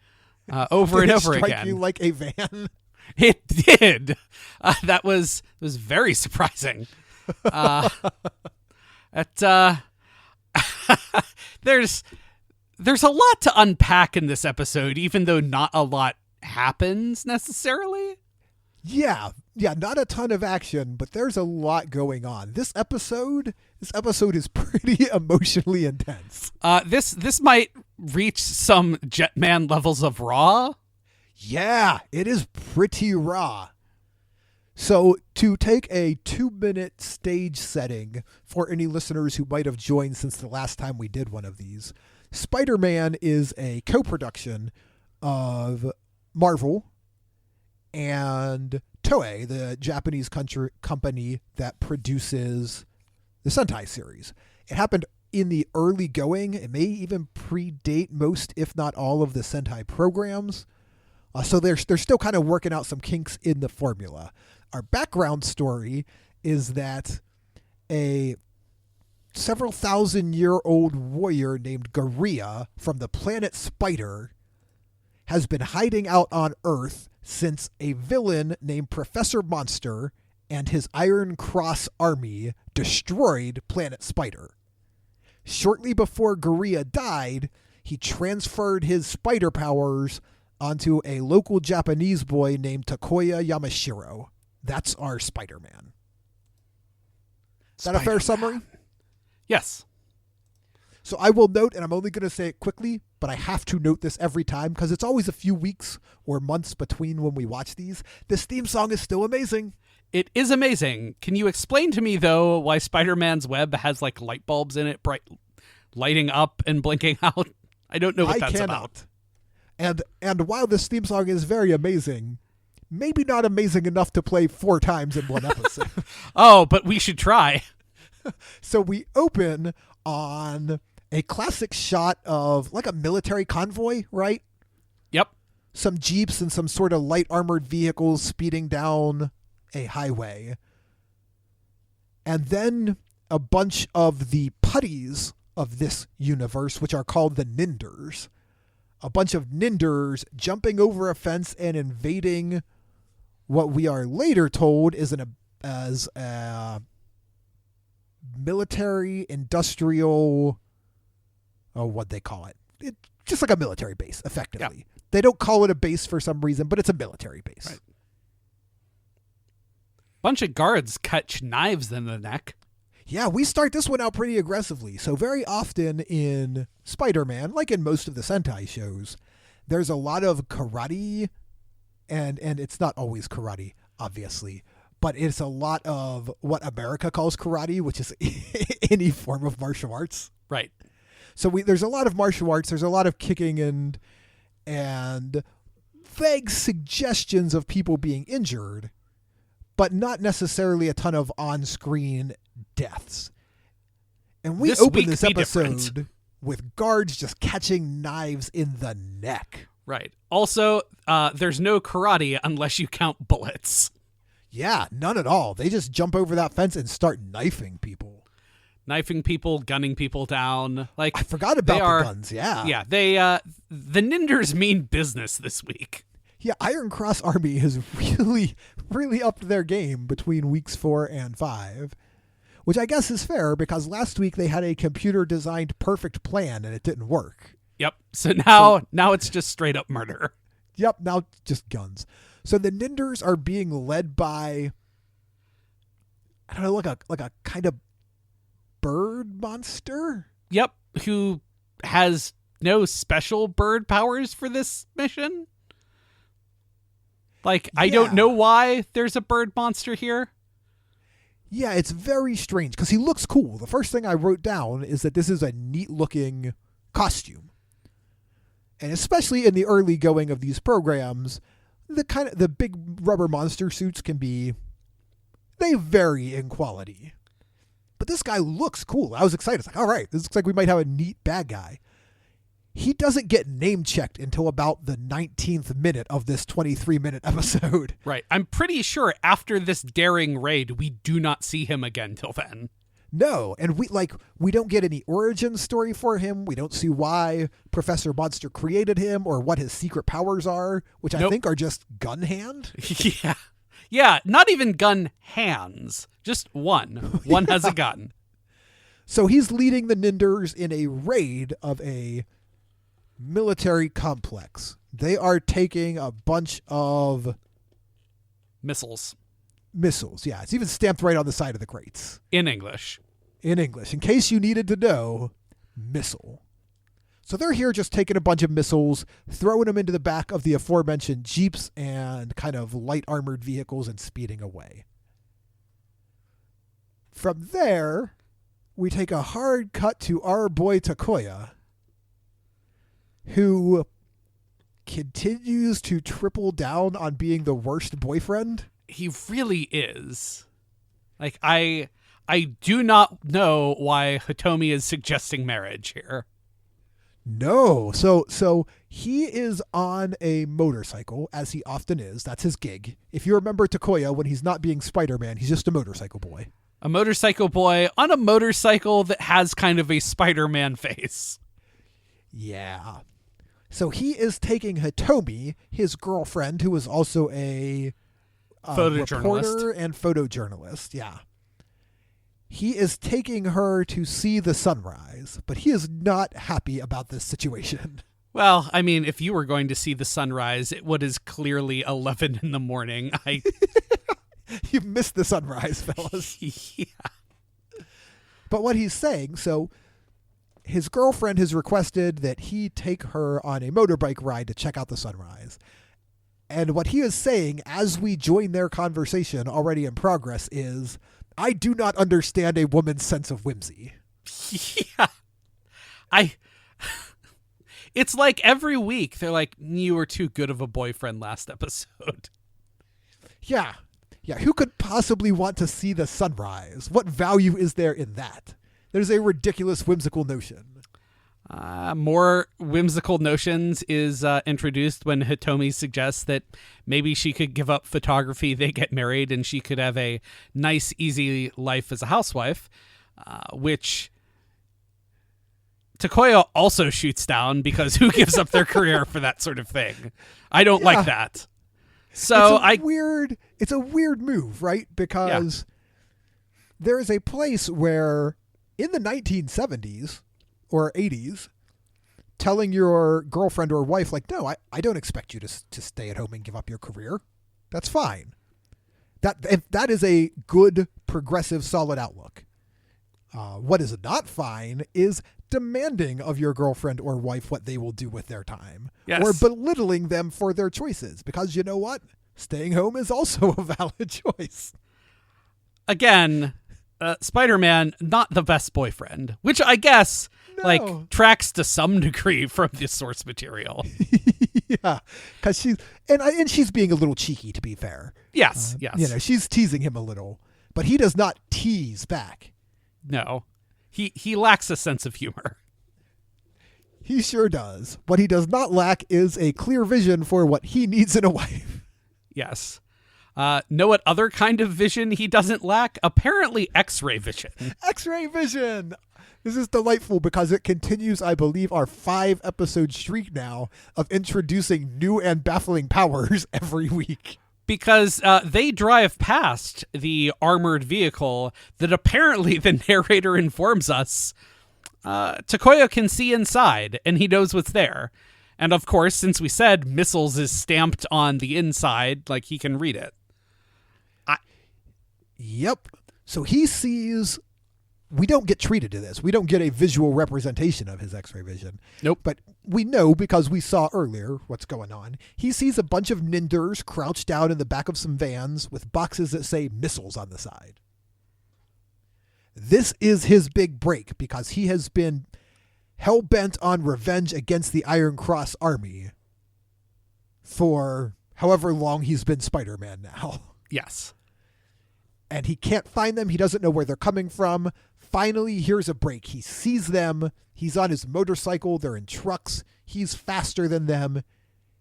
over and over again. Did it strike you like a van? It did. That was very surprising. There's a lot to unpack in this episode, even though not a lot happens necessarily. Yeah, not a ton of action, but there's a lot going on. This episode is pretty emotionally intense. This might reach some Jetman levels of raw. Yeah, it is pretty raw. So to take a 2-minute stage setting for any listeners who might have joined since the last time we did one of these, Spider-Man is a co-production of Marvel and Toei, the Japanese company that produces the Sentai series. It happened in the early going. It may even predate most, if not all, of the Sentai programs. So they're still kind of working out some kinks in the formula. Our background story is that a several thousand-year-old warrior named Garia from the planet Spider has been hiding out on Earth since a villain named Professor Monster and his Iron Cross army destroyed Planet Spider. Shortly before Garia died, he transferred his spider powers onto a local Japanese boy named Takoya Yamashiro. That's our Spider-Man. Is that a fair summary? Yes. So I will note, and I'm only going to say it quickly, but I have to note this every time because it's always a few weeks or months between when we watch these. This theme song is still amazing. It is amazing. Can you explain to me, though, why Spider-Man's web has like light bulbs in it, bright, lighting up and blinking out? I don't know what that's about. And while this theme song is very amazing, maybe not amazing enough to play 4 times in one episode. Oh, but we should try. So we open on a classic shot of like a military convoy, right? Yep. Some jeeps and some sort of light armored vehicles speeding down a highway. And then a bunch of the putties of this universe, which are called the Ninders. A bunch of Ninders jumping over a fence and invading what we are later told is as a military industrial, what'd they call it? Just like a military base, effectively. Yeah. They don't call it a base for some reason, but it's a military base. Right. Bunch of guards catch knives in the neck. Yeah, we start this one out pretty aggressively. So very often in Spider-Man, like in most of the Sentai shows, there's a lot of karate, and it's not always karate, obviously, but it's a lot of what America calls karate, which is any form of martial arts. Right. So there's a lot of martial arts. There's a lot of kicking and vague suggestions of people being injured, but not necessarily a ton of on-screen deaths. And we open this episode with guards just catching knives in the neck. Right. Also, there's no karate unless you count bullets. Yeah, none at all. They just jump over that fence and start knifing people. Knifing people, gunning people down. Like I forgot about the guns, yeah. Yeah, the Ninders mean business this week. Yeah, Iron Cross Army has really, really upped their game between weeks 4 and 5, which I guess is fair because last week they had a computer-designed perfect plan and it didn't work. Yep. So now it's just straight up murder. Yep. Now just guns. So the Ninders are being led by, I don't know, like a kind of bird monster. Yep. Who has no special bird powers for this mission. Like, I don't know why there's a bird monster here. Yeah, it's very strange because he looks cool. The first thing I wrote down is that this is a neat looking costume. And especially in the early going of these programs, the big rubber monster suits they vary in quality. But this guy looks cool. I was excited. It's like, all right, this looks like we might have a neat bad guy. He doesn't get name checked until about the 19th minute of this 23-minute episode. Right. I'm pretty sure after this daring raid, we do not see him again till then. No, and we don't get any origin story for him. We don't see why Professor Monster created him or what his secret powers are, which I think are just gun hand. Yeah. Yeah, not even gun hands. Just one. One has a gun. So he's leading the Ninders in a raid of a military complex. They are taking a bunch of Missiles. Missiles, yeah. It's even stamped right on the side of the crates. In English. In English. In case you needed to know, missile. So they're here just taking a bunch of missiles, throwing them into the back of the aforementioned Jeeps and kind of light armored vehicles and speeding away. From there, we take a hard cut to our boy Takoya, who continues to triple down on being the worst boyfriend. He really is. Like, I do not know why Hitomi is suggesting marriage here. No. So he is on a motorcycle, as he often is. That's his gig. If you remember Takoya, when he's not being Spider-Man, he's just a motorcycle boy. A motorcycle boy on a motorcycle that has kind of a Spider-Man face. Yeah. So he is taking Hitomi, his girlfriend, who is also a reporter and photojournalist. Yeah. He is taking her to see the sunrise, but he is not happy about this situation. Well, I mean, if you were going to see the sunrise, what is clearly 11 in the morning. You missed the sunrise, fellas. Yeah. But what he's saying, so his girlfriend has requested that he take her on a motorbike ride to check out the sunrise. And what he is saying as we join their conversation already in progress is, I do not understand a woman's sense of whimsy. Yeah. It's like every week they're like, you were too good of a boyfriend last episode. Yeah. Yeah. Who could possibly want to see the sunrise? What value is there in that? There's a ridiculous, whimsical notion. More whimsical notions is introduced when Hitomi suggests that maybe she could give up photography, they get married, and she could have a nice, easy life as a housewife, which Takoya also shoots down because who gives up their career for that sort of thing? I don't like that. So it's a weird move, right? Because there is a place where in the 1970s or 80s, telling your girlfriend or wife, like, no, I don't expect you to stay at home and give up your career. That's fine. That is a good, progressive, solid outlook. What is not fine is demanding of your girlfriend or wife what they will do with their time. Yes. Or belittling them for their choices. Because you know what? Staying home is also a valid choice. Again, Spider-Man, not the best boyfriend, which I guess tracks to some degree from the source material. Yeah, because she's being a little cheeky, to be fair. Yes. She's teasing him a little, but he does not tease back. No, he lacks a sense of humor. He sure does. What he does not lack is a clear vision for what he needs in a wife. Yes. Know what other kind of vision he doesn't lack? Apparently X-ray vision. X-ray vision! This is delightful because it continues, I believe, our 5-episode streak now of introducing new and baffling powers every week. Because they drive past the armored vehicle that apparently the narrator informs us Takoya can see inside, and he knows what's there. And of course, since we said missiles is stamped on the inside, like he can read it. Yep. So he sees... We don't get treated to this. We don't get a visual representation of his X-ray vision. Nope. But we know, because we saw earlier what's going on. He sees a bunch of ninders crouched down in the back of some vans with boxes that say missiles on the side. This is his big break because he has been hell-bent on revenge against the Iron Cross army for however long he's been Spider-Man now. Yes. And he can't find them. He doesn't know where they're coming from. Finally, here's a break. He sees them. He's on his motorcycle. They're in trucks. He's faster than them.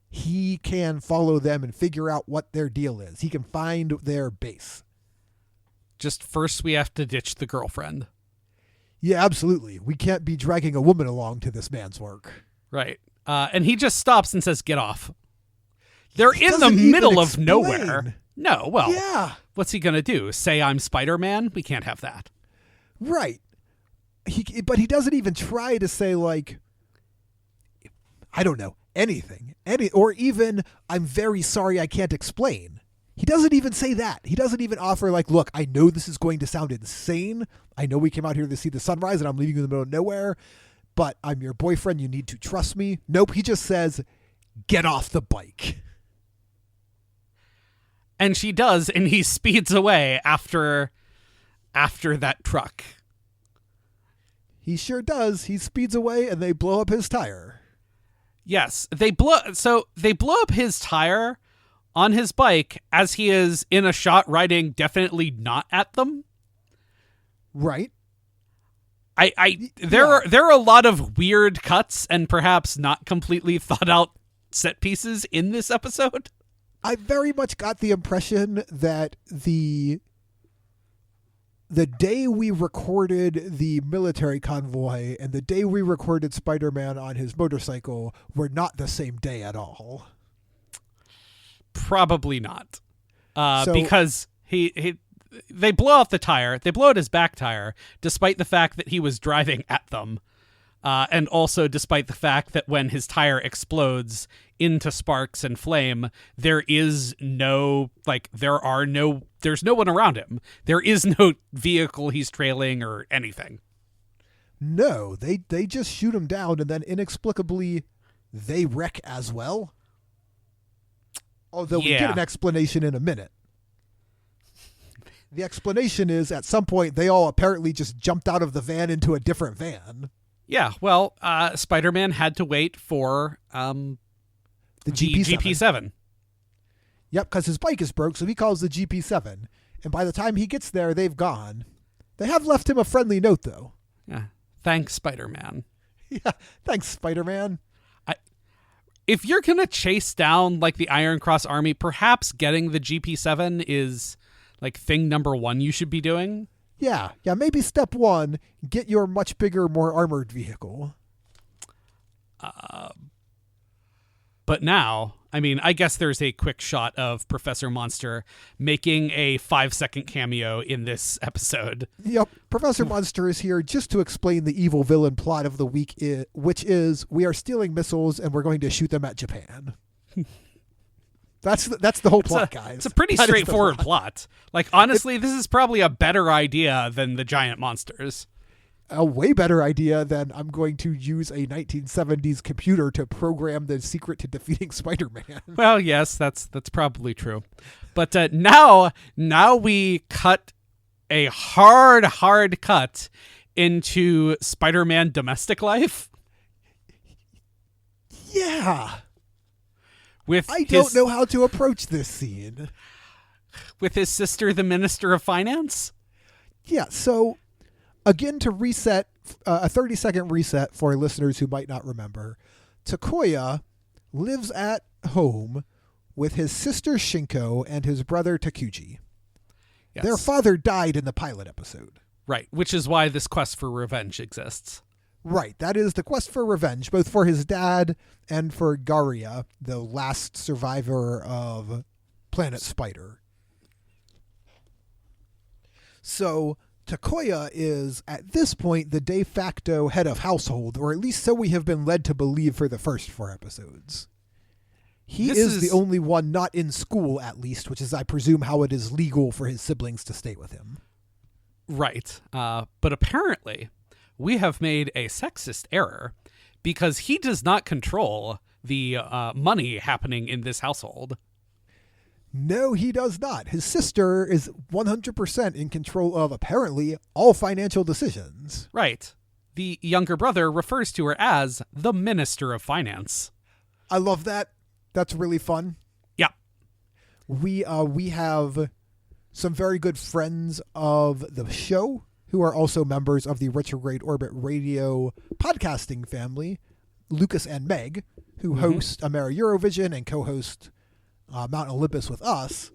He can follow them and figure out what their deal is. He can find their base. Just first we have to ditch the girlfriend. Yeah, absolutely. We can't be dragging a woman along to this man's work. Right. And he just stops and says, get off. They're in the middle of nowhere. No, well, yeah. What's he going to do? Say I'm Spider-Man? We can't have that. Right. But he doesn't even try to say, like, I don't know, anything. Or even, I'm very sorry I can't explain. He doesn't even say that. He doesn't even offer, like, look, I know this is going to sound insane. I know we came out here to see the sunrise and I'm leaving you in the middle of nowhere, but I'm your boyfriend. You need to trust me. Nope. He just says, get off the bike. And she does, and he speeds away after that truck. He sure does. He speeds away and they blow up his tire. Yes, they blow up his tire on his bike as he is in a shot riding definitely not at them. Right. There are a lot of weird cuts and perhaps not completely thought out set pieces in this episode. I very much got the impression that the day we recorded the military convoy and the day we recorded Spider-Man on his motorcycle were not the same day at all. Probably not. Because they blow off the tire. They blow out his back tire, despite the fact that he was driving at them. And also despite the fact that when his tire explodes into sparks and flame, there's no one around him. There is no vehicle he's trailing or anything. No, they just shoot him down and then inexplicably they wreck as well. Although we get an explanation in a minute. The explanation is at some point they all apparently just jumped out of the van into a different van. Yeah, well, Spider-Man had to wait for the GP-7. Yep, because his bike is broke, so he calls the GP-7. And by the time he gets there, they've gone. They have left him a friendly note, though. Yeah, thanks, Spider-Man. Yeah, thanks, Spider-Man. If you're going to chase down like the Iron Cross Army, perhaps getting the GP-7 is like thing number one you should be doing. Yeah, maybe step one, get your much bigger, more armored vehicle. But now, I mean, I guess there's a quick shot of Professor Monster making a 5-second cameo in this episode. Yep, Professor Monster is here just to explain the evil villain plot of the week, which is we are stealing missiles and we're going to shoot them at Japan. That's the whole plot, guys. It's a pretty straightforward plot. Like, honestly, this is probably a better idea than the giant monsters. A way better idea than I'm going to use a 1970s computer to program the secret to defeating Spider-Man. Well, yes, that's probably true. But now we cut a hard cut into Spider-Man domestic life. Yeah. I don't know how to approach this scene. With his sister, the Minister of Finance? Yeah, so again, to reset, a 30-second reset for listeners who might not remember, Takoya lives at home with his sister Shinko and his brother Takuji. Yes. Their father died in the pilot episode. Right, which is why this quest for revenge exists. Right, that is the quest for revenge, both for his dad and for Garia, the last survivor of Planet Spider. So Takoya is, at this point, the de facto head of household, or at least so we have been led to believe for the first 4 episode. He is the only one not in school, at least, which is, I presume, how it is legal for his siblings to stay with him. Right, but apparently we have made a sexist error because he does not control the money happening in this household. No, he does not. His sister is 100% in control of, apparently, all financial decisions. Right. The younger brother refers to her as the Minister of Finance. I love that. That's really fun. Yeah. We have some very good friends of the show who are also members of the Retrograde Orbit Radio podcasting family, Lucas and Meg, who host Amera Eurovision and co-host Mount Olympus with us.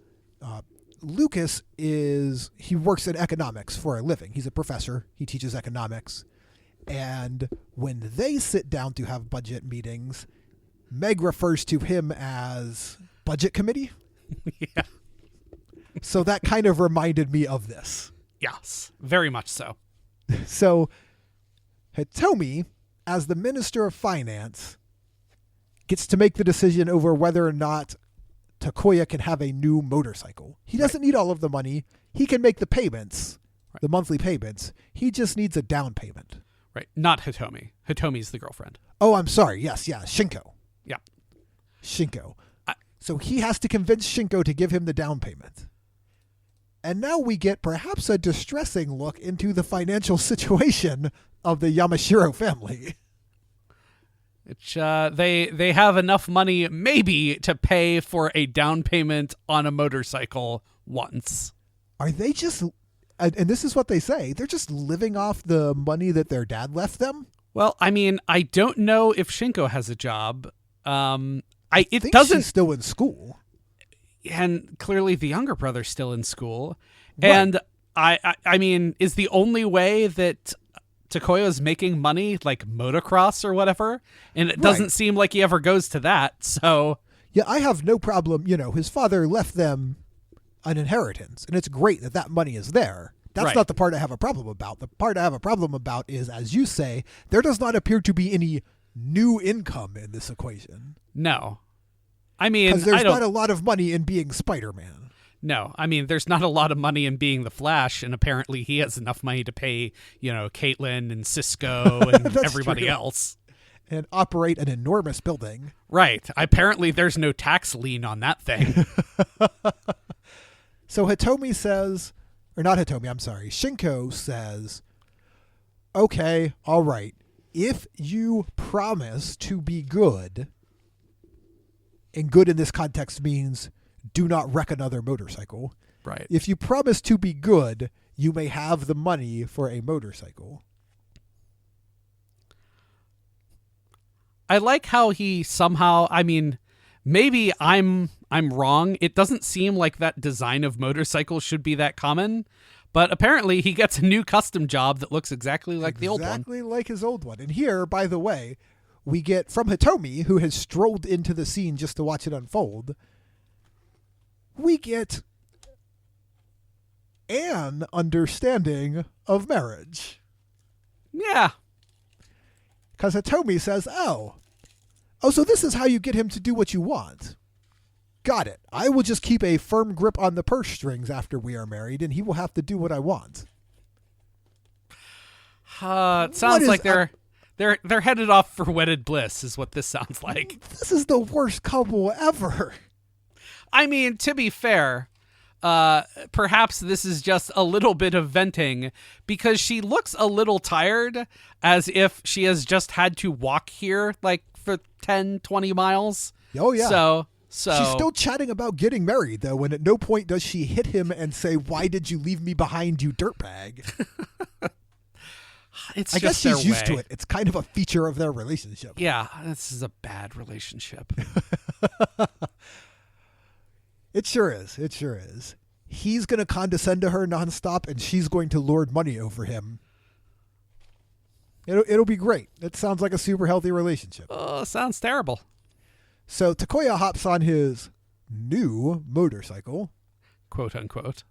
Lucas he works in economics for a living. He's a professor. He teaches economics. And when they sit down to have budget meetings, Meg refers to him as budget committee. Yeah. So that kind of reminded me of this. Yes, very much so. So Hitomi, as the Minister of Finance, gets to make the decision over whether or not Takoya can have a new motorcycle. He doesn't need all of the money. He can make the payments, the monthly payments. He just needs a down payment. Right. Not Hitomi. Hitomi's the girlfriend. Oh, I'm sorry. Yes, Shinko. Yeah. Shinko. So he has to convince Shinko to give him the down payment. And now we get perhaps a distressing look into the financial situation of the Yamashiro family. Which they have enough money maybe to pay for a down payment on a motorcycle once. Are they just, and this is what they say, they're just living off the money that their dad left them? Well, I mean, I don't know if Shinko has a job. I think she's still in school. And clearly the younger brother's still in school. Right. And I mean, is the only way that Takoya's making money like motocross or whatever? And it doesn't seem like he ever goes to that. So yeah, I have no problem. His father left them an inheritance, and it's great that that money is there. That's not the part I have a problem about. The part I have a problem about is, as you say, there does not appear to be any new income in this equation. No. I mean, because there's not a lot of money in being Spider-Man. No, I mean, there's not a lot of money in being the Flash, and apparently he has enough money to pay, Caitlin and Cisco and everybody else. And operate an enormous building. Right. Apparently there's no tax lien on that thing. So Hitomi says, or not Hitomi, I'm sorry, Shinko says, okay, all right, if you promise to be good, and good in this context means do not wreck another motorcycle. Right. If you promise to be good, you may have the money for a motorcycle. I like how he somehow, I mean, maybe I'm wrong. It doesn't seem like that design of motorcycles should be that common, but apparently he gets a new custom job that looks exactly like the old one. Exactly like his old one. And here, by the way, we get from Hitomi, who has strolled into the scene just to watch it unfold, we get an understanding of marriage. Yeah. Because Hitomi says, oh, so this is how you get him to do what you want. Got it. I will just keep a firm grip on the purse strings after we are married, and he will have to do what I want. It sounds like they're headed off for wedded bliss is what this sounds like. This is the worst couple ever. I mean, to be fair, perhaps this is just a little bit of venting because she looks a little tired, as if she has just had to walk here like for 10, 20 miles. Oh, yeah. So she's still chatting about getting married, though, and at no point does she hit him and say, "Why did you leave me behind, you dirtbag?" I guess she's used to it. It's kind of a feature of their relationship. Yeah, this is a bad relationship. It sure is. It sure is. He's going to condescend to her nonstop, and she's going to lord money over him. It'll be great. It sounds like a super healthy relationship. Oh, sounds terrible. So Takoya hops on his new motorcycle, quote unquote,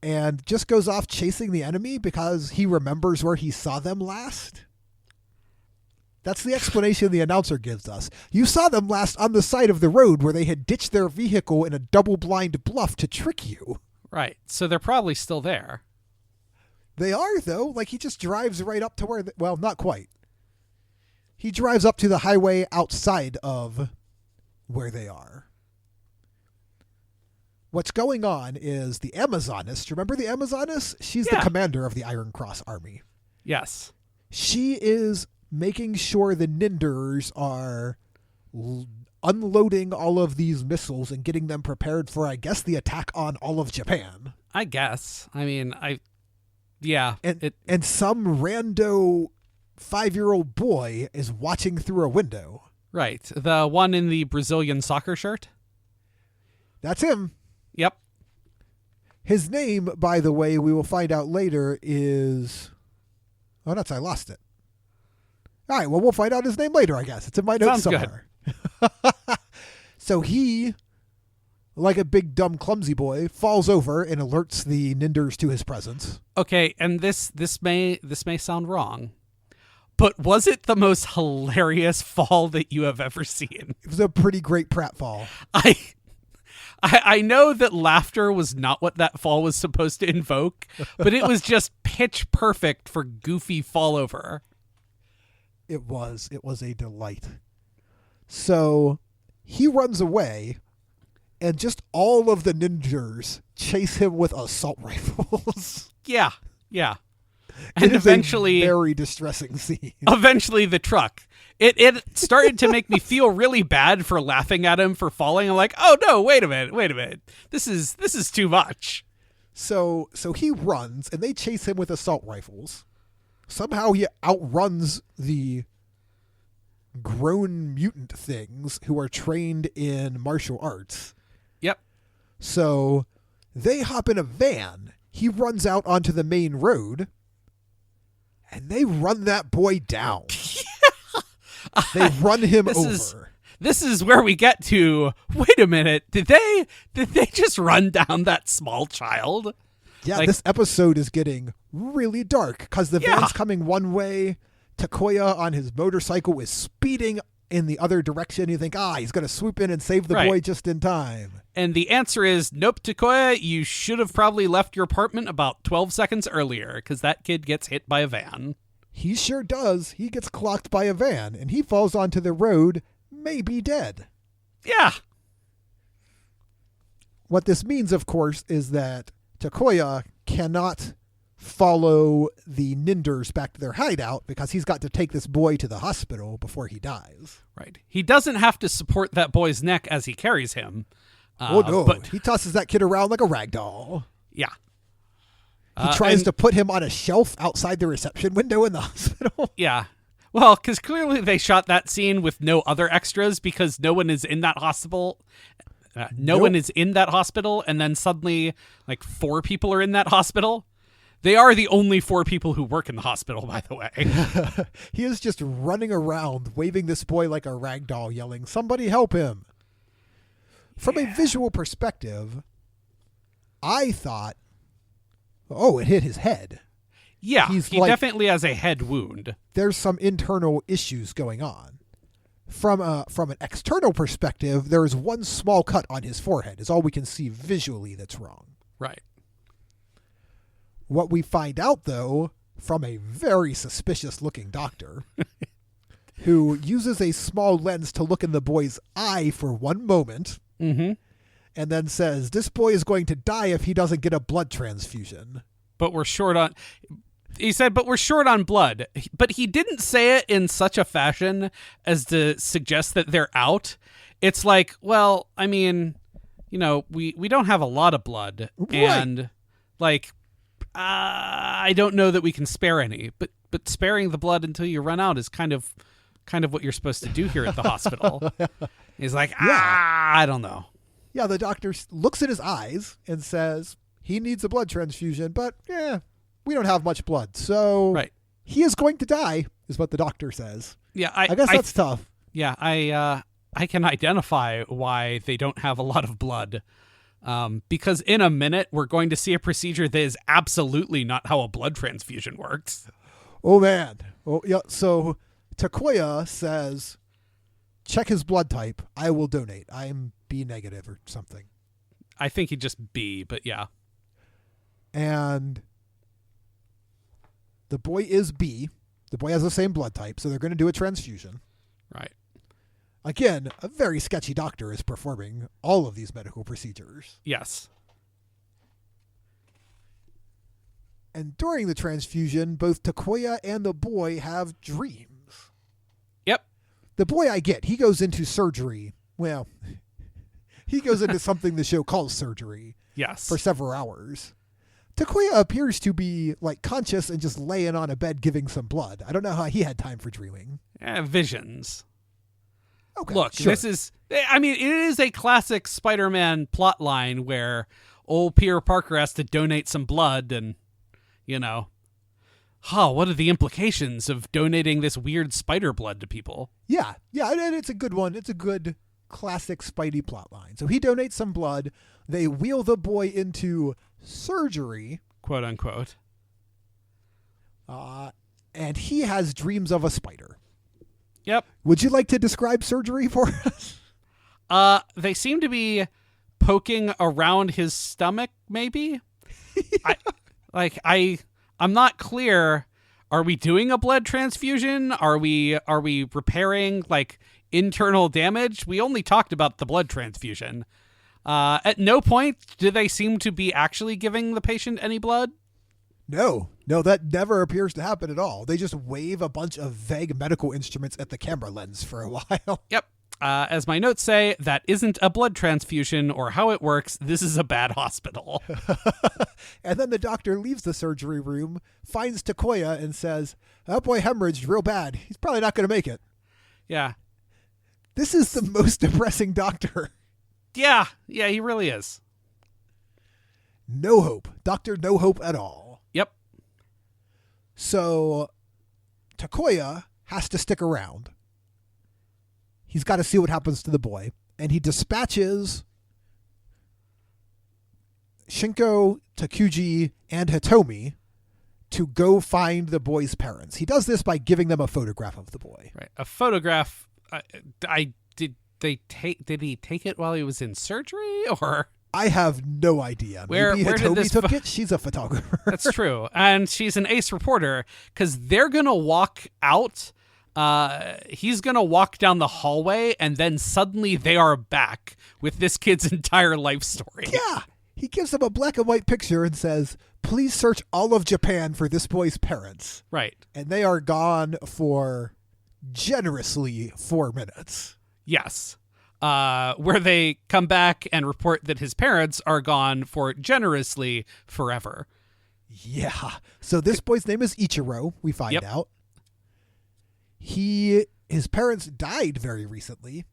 and just goes off chasing the enemy because he remembers where he saw them last. That's the explanation the announcer gives us. You saw them last on the side of the road where they had ditched their vehicle in a double-blind bluff to trick you. Right. So they're probably still there. They are, though. Like, he just drives right up to where... well, not quite. He drives up to the highway outside of where they are. What's going on is the Amazoness. Remember the Amazoness? She's the commander of the Iron Cross Army. Yes. She is making sure the Ninders are unloading all of these missiles and getting them prepared for, I guess, the attack on all of Japan. I guess. I mean, yeah. And some rando 5-year-old boy is watching through a window. Right. The one in the Brazilian soccer shirt? That's him. Yep. His name, by the way, we will find out later is... oh, nuts, I lost it. All right, well, we'll find out his name later, I guess. It's in my notes somewhere. So he, like a big, dumb, clumsy boy, falls over and alerts the Ninders to his presence. Okay, and this may sound wrong, but was it the most hilarious fall that you have ever seen? It was a pretty great pratfall. I know that laughter was not what that fall was supposed to invoke, but it was just pitch perfect for goofy fall over. It was a delight. So he runs away, and just all of the ninjas chase him with assault rifles. Yeah. And eventually, a very distressing scene. Eventually, the truck. It started to make me feel really bad for laughing at him for falling. I'm like, oh no, wait a minute. This is too much. So he runs, and they chase him with assault rifles. Somehow he outruns the grown mutant things who are trained in martial arts. Yep. So they hop in a van. He runs out onto the main road, and they run that boy down. They run him over. This is where we get to, wait a minute, did they just run down that small child? Yeah, this episode is getting really dark because the van's coming one way. Takoya on his motorcycle is speeding in the other direction. You think, he's going to swoop in and save the boy just in time. And the answer is, nope, Takoya, you should have probably left your apartment about 12 seconds earlier because that kid gets hit by a van. He sure does. He gets clocked by a van and he falls onto the road, maybe dead. Yeah. What this means, of course, is that Takoya cannot follow the Ninders back to their hideout because he's got to take this boy to the hospital before he dies. Right. He doesn't have to support that boy's neck as he carries him. But he tosses that kid around like a rag doll. Yeah. He tries to put him on a shelf outside the reception window in the hospital. Yeah. Well, because clearly they shot that scene with no other extras because no one is in that hospital. No one is in that hospital, and then suddenly, 4 people are in that hospital. They are the only 4 people who work in the hospital, by the way. He is just running around, waving this boy like a rag doll, yelling, "Somebody help him!" From a visual perspective, I thought, it hit his head. Yeah, he definitely has a head wound. There's some internal issues going on. From an external perspective, there is one small cut on his forehead. Is all we can see visually that's wrong. Right. What we find out, though, from a very suspicious-looking doctor who uses a small lens to look in the boy's eye for one moment and then says, this boy is going to die if he doesn't get a blood transfusion. But we're short on... He said, but we're short on blood. But he didn't say it in such a fashion as to suggest that they're out. It's like, well, I mean, we don't have a lot of blood. Right. And, I don't know that we can spare any. But sparing the blood until you run out is kind of what you're supposed to do here at the hospital. He's like, I don't know. Yeah, the doctor looks at his eyes and says he needs a blood transfusion, but we don't have much blood. So he is going to die, is what the doctor says. Yeah, I guess that's tough. Yeah, I can identify why they don't have a lot of blood. Because in a minute, we're going to see a procedure that is absolutely not how a blood transfusion works. Oh, man. Oh, yeah. So Takoya says, check his blood type. I will donate. I'm B negative or something. I think he'd just B, but yeah. And the boy is B. The boy has the same blood type, so they're going to do a transfusion. Right. Again, a very sketchy doctor is performing all of these medical procedures. Yes. And during the transfusion, both Takoya and the boy have dreams. Yep. The boy I get, he goes into surgery. Well, he goes into something the show calls surgery. Yes. For several hours. Takoya appears to be conscious and just laying on a bed giving some blood. I don't know how he had time for dreaming. Visions. Okay, look, sure. It is a classic Spider-Man plot line where old Peter Parker has to donate some blood and, what are the implications of donating this weird spider blood to people? Yeah, and it's a good one. It's a good classic Spidey plot line. So he donates some blood. They wheel the boy into surgery, quote unquote. And he has dreams of a spider. Yep. Would you like to describe surgery for us? They seem to be poking around his stomach, maybe? I'm not clear. Are we doing a blood transfusion? Are we repairing like internal damage? We only talked about the blood transfusion. At no point do they seem to be actually giving the patient any blood. No, that never appears to happen at all. They just wave a bunch of vague medical instruments at the camera lens for a while. Yep. As my notes say, that isn't a blood transfusion or how it works. This is a bad hospital. And then the doctor leaves the surgery room, finds Takoya, and says, "That boy hemorrhaged real bad. He's probably not going to make it." Yeah. This is the most depressing doctor. Yeah, he really is. No hope. Doctor no hope at all. Yep. So Takoya has to stick around. He's got to see what happens to the boy. And he dispatches Shinko, Takuji, and Hitomi to go find the boy's parents. He does this by giving them a photograph of the boy. Right. A photograph. Did he take it while he was in surgery, or? I have no idea. Where Maybe did Hitomi this took it. She's a photographer. That's true. And she's an ace reporter because they're going to walk out. He's going to walk down the hallway and then suddenly they are back with this kid's entire life story. Yeah. He gives them a black and white picture and says, "Please search all of Japan for this boy's parents." Right. And they are gone for generously 4 minutes. Yes. Where they come back and report that his parents are gone for generously forever. Yeah. So this boy's name is Ichiro, we find out. His parents died very recently,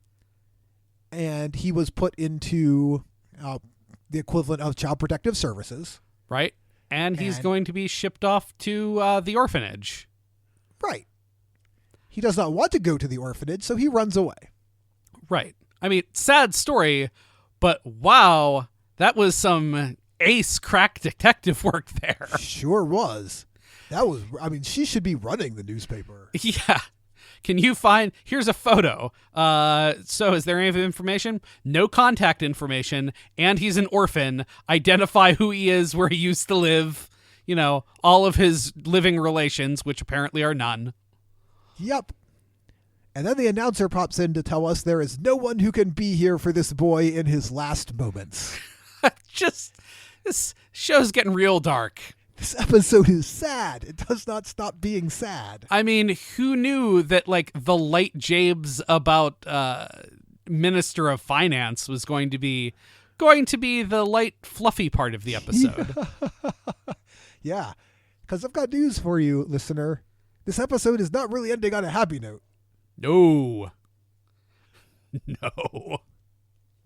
and he was put into the equivalent of Child Protective Services. Right. And he's going to be shipped off to the orphanage. Right. He does not want to go to the orphanage, so he runs away. Right. I mean, sad story, but wow, that was some ace crack detective work there. Sure was. She should be running the newspaper. Yeah. Can you here's a photo. So is there any information? No contact information. And he's an orphan. Identify who he is, where he used to live, all of his living relations, which apparently are none. Yep. And then the announcer pops in to tell us there is no one who can be here for this boy in his last moments. This show's getting real dark. This episode is sad. It does not stop being sad. I mean, who knew that the light jabes about Minister of Finance was going to be the light fluffy part of the episode? Yeah. Because I've got news for you, listener. This episode is not really ending on a happy note. No.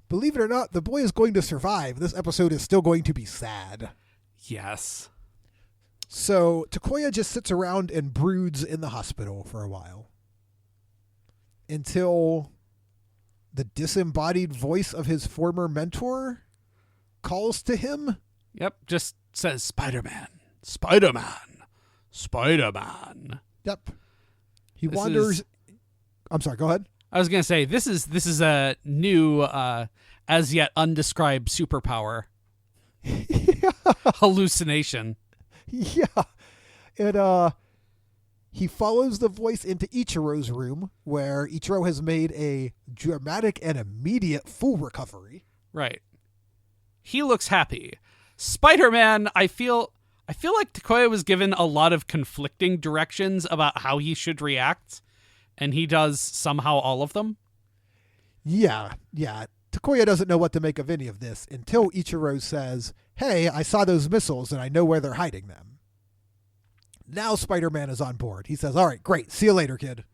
Believe it or not, the boy is going to survive. This episode is still going to be sad. Yes. So Takoya just sits around and broods in the hospital for a while until the disembodied voice of his former mentor calls to him. Yep, just says Spider-Man, Spider-Man, Spider-Man. Yep. He wanders. I'm sorry, go ahead. I was going to say, this is a new, as yet undescribed superpower. Hallucination. Yeah. And he follows the voice into Ichiro's room, where Ichiro has made a dramatic and immediate full recovery. Right. He looks happy. Spider-Man, I feel like Takoya was given a lot of conflicting directions about how he should react, and he does somehow all of them. Yeah. Takoya doesn't know what to make of any of this until Ichiro says, "Hey, I saw those missiles and I know where they're hiding them." Now Spider-Man is on board. He says, "All right, great. See you later, kid."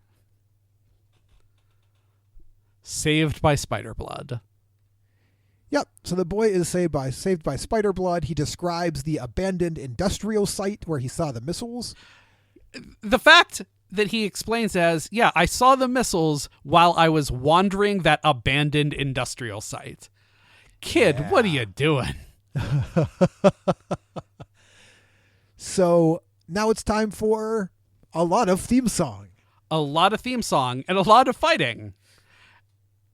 Saved by spider blood. Yep. So the boy is saved by spider blood. He describes the abandoned industrial site where he saw the missiles. The fact that he explains as, yeah, I saw the missiles while I was wandering that abandoned industrial site. Kid, What are you doing? So now it's time for a lot of theme song. A lot of theme song and a lot of fighting.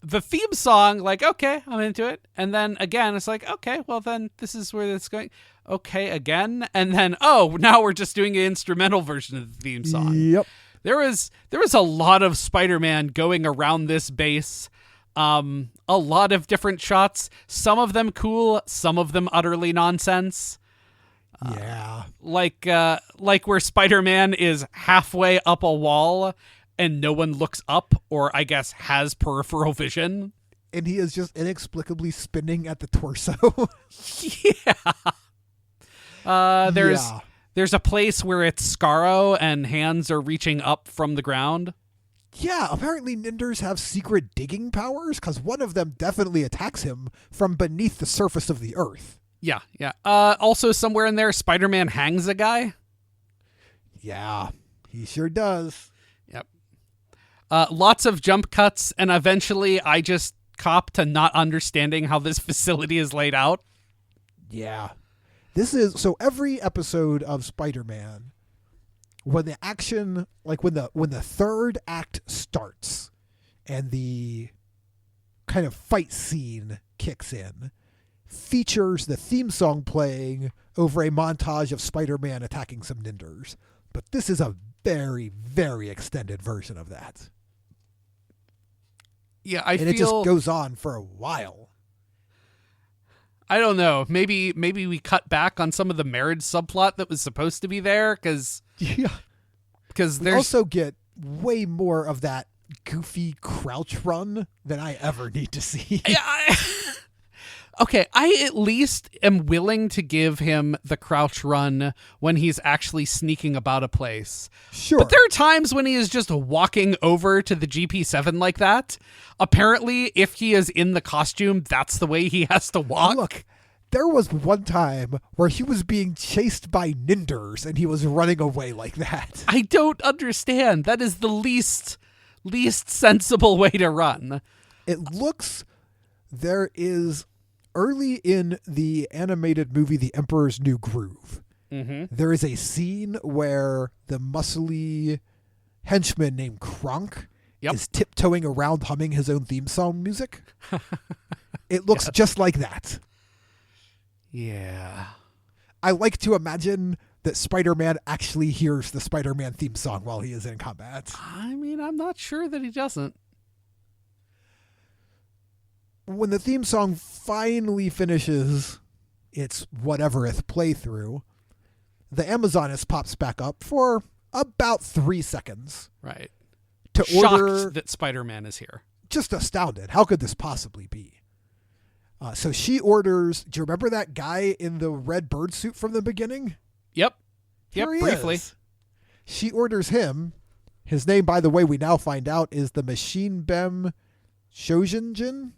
the theme song, like, okay, I'm into it. And then again, it's like, okay, well then this is where it's going. Okay, again. And then, oh, now we're just doing an instrumental version of the theme song. Yep. There was a lot of Spider-Man going around this base. A lot of different shots, some of them cool, some of them utterly nonsense. Yeah. Like where Spider-Man is halfway up a wall and no one looks up, or I guess has peripheral vision. And he is just inexplicably spinning at the torso. Yeah. There's a place where it's Scarro and hands are reaching up from the ground. Yeah, apparently Ninders have secret digging powers, because one of them definitely attacks him from beneath the surface of the earth. Yeah. Also, somewhere in there, Spider-Man hangs a guy. Yeah, he sure does. Yep. Lots of jump cuts, and eventually I just cop to not understanding how this facility is laid out. Yeah. This is, so every episode of Spider-Man, when the action, like when the third act starts and the kind of fight scene kicks in, features the theme song playing over a montage of Spider-Man attacking some Ninders. But this is a very, very extended version of that. Yeah, it just goes on for a while. I don't know. Maybe we cut back on some of the marriage subplot that was supposed to be there, because there's also get way more of that goofy crouch run than I ever need to see. Yeah. Okay, I at least am willing to give him the crouch run when he's actually sneaking about a place. Sure. But there are times when he is just walking over to the GP-7 like that. Apparently, if he is in the costume, that's the way he has to walk. Look, there was one time where he was being chased by Ninders and he was running away like that. I don't understand. That is the least sensible way to run. It looks, there is... Early in the animated movie, The Emperor's New Groove, there is a scene where the muscly henchman named Kronk is tiptoeing around humming his own theme song music. It looks just like that. Yeah. I like to imagine that Spider-Man actually hears the Spider-Man theme song while he is in combat. I mean, I'm not sure that he doesn't. When the theme song finally finishes its whatevereth playthrough, the Amazoness pops back up for about 3 seconds. Right. To Shocked order, that Spider-Man is here. just astounded. How could this possibly be? So she orders, do you remember that guy in the red bird suit from the beginning? Yep. Here he Briefly. is. She orders him. His name, by the way, we now find out is the Machine Bem Shojinjin.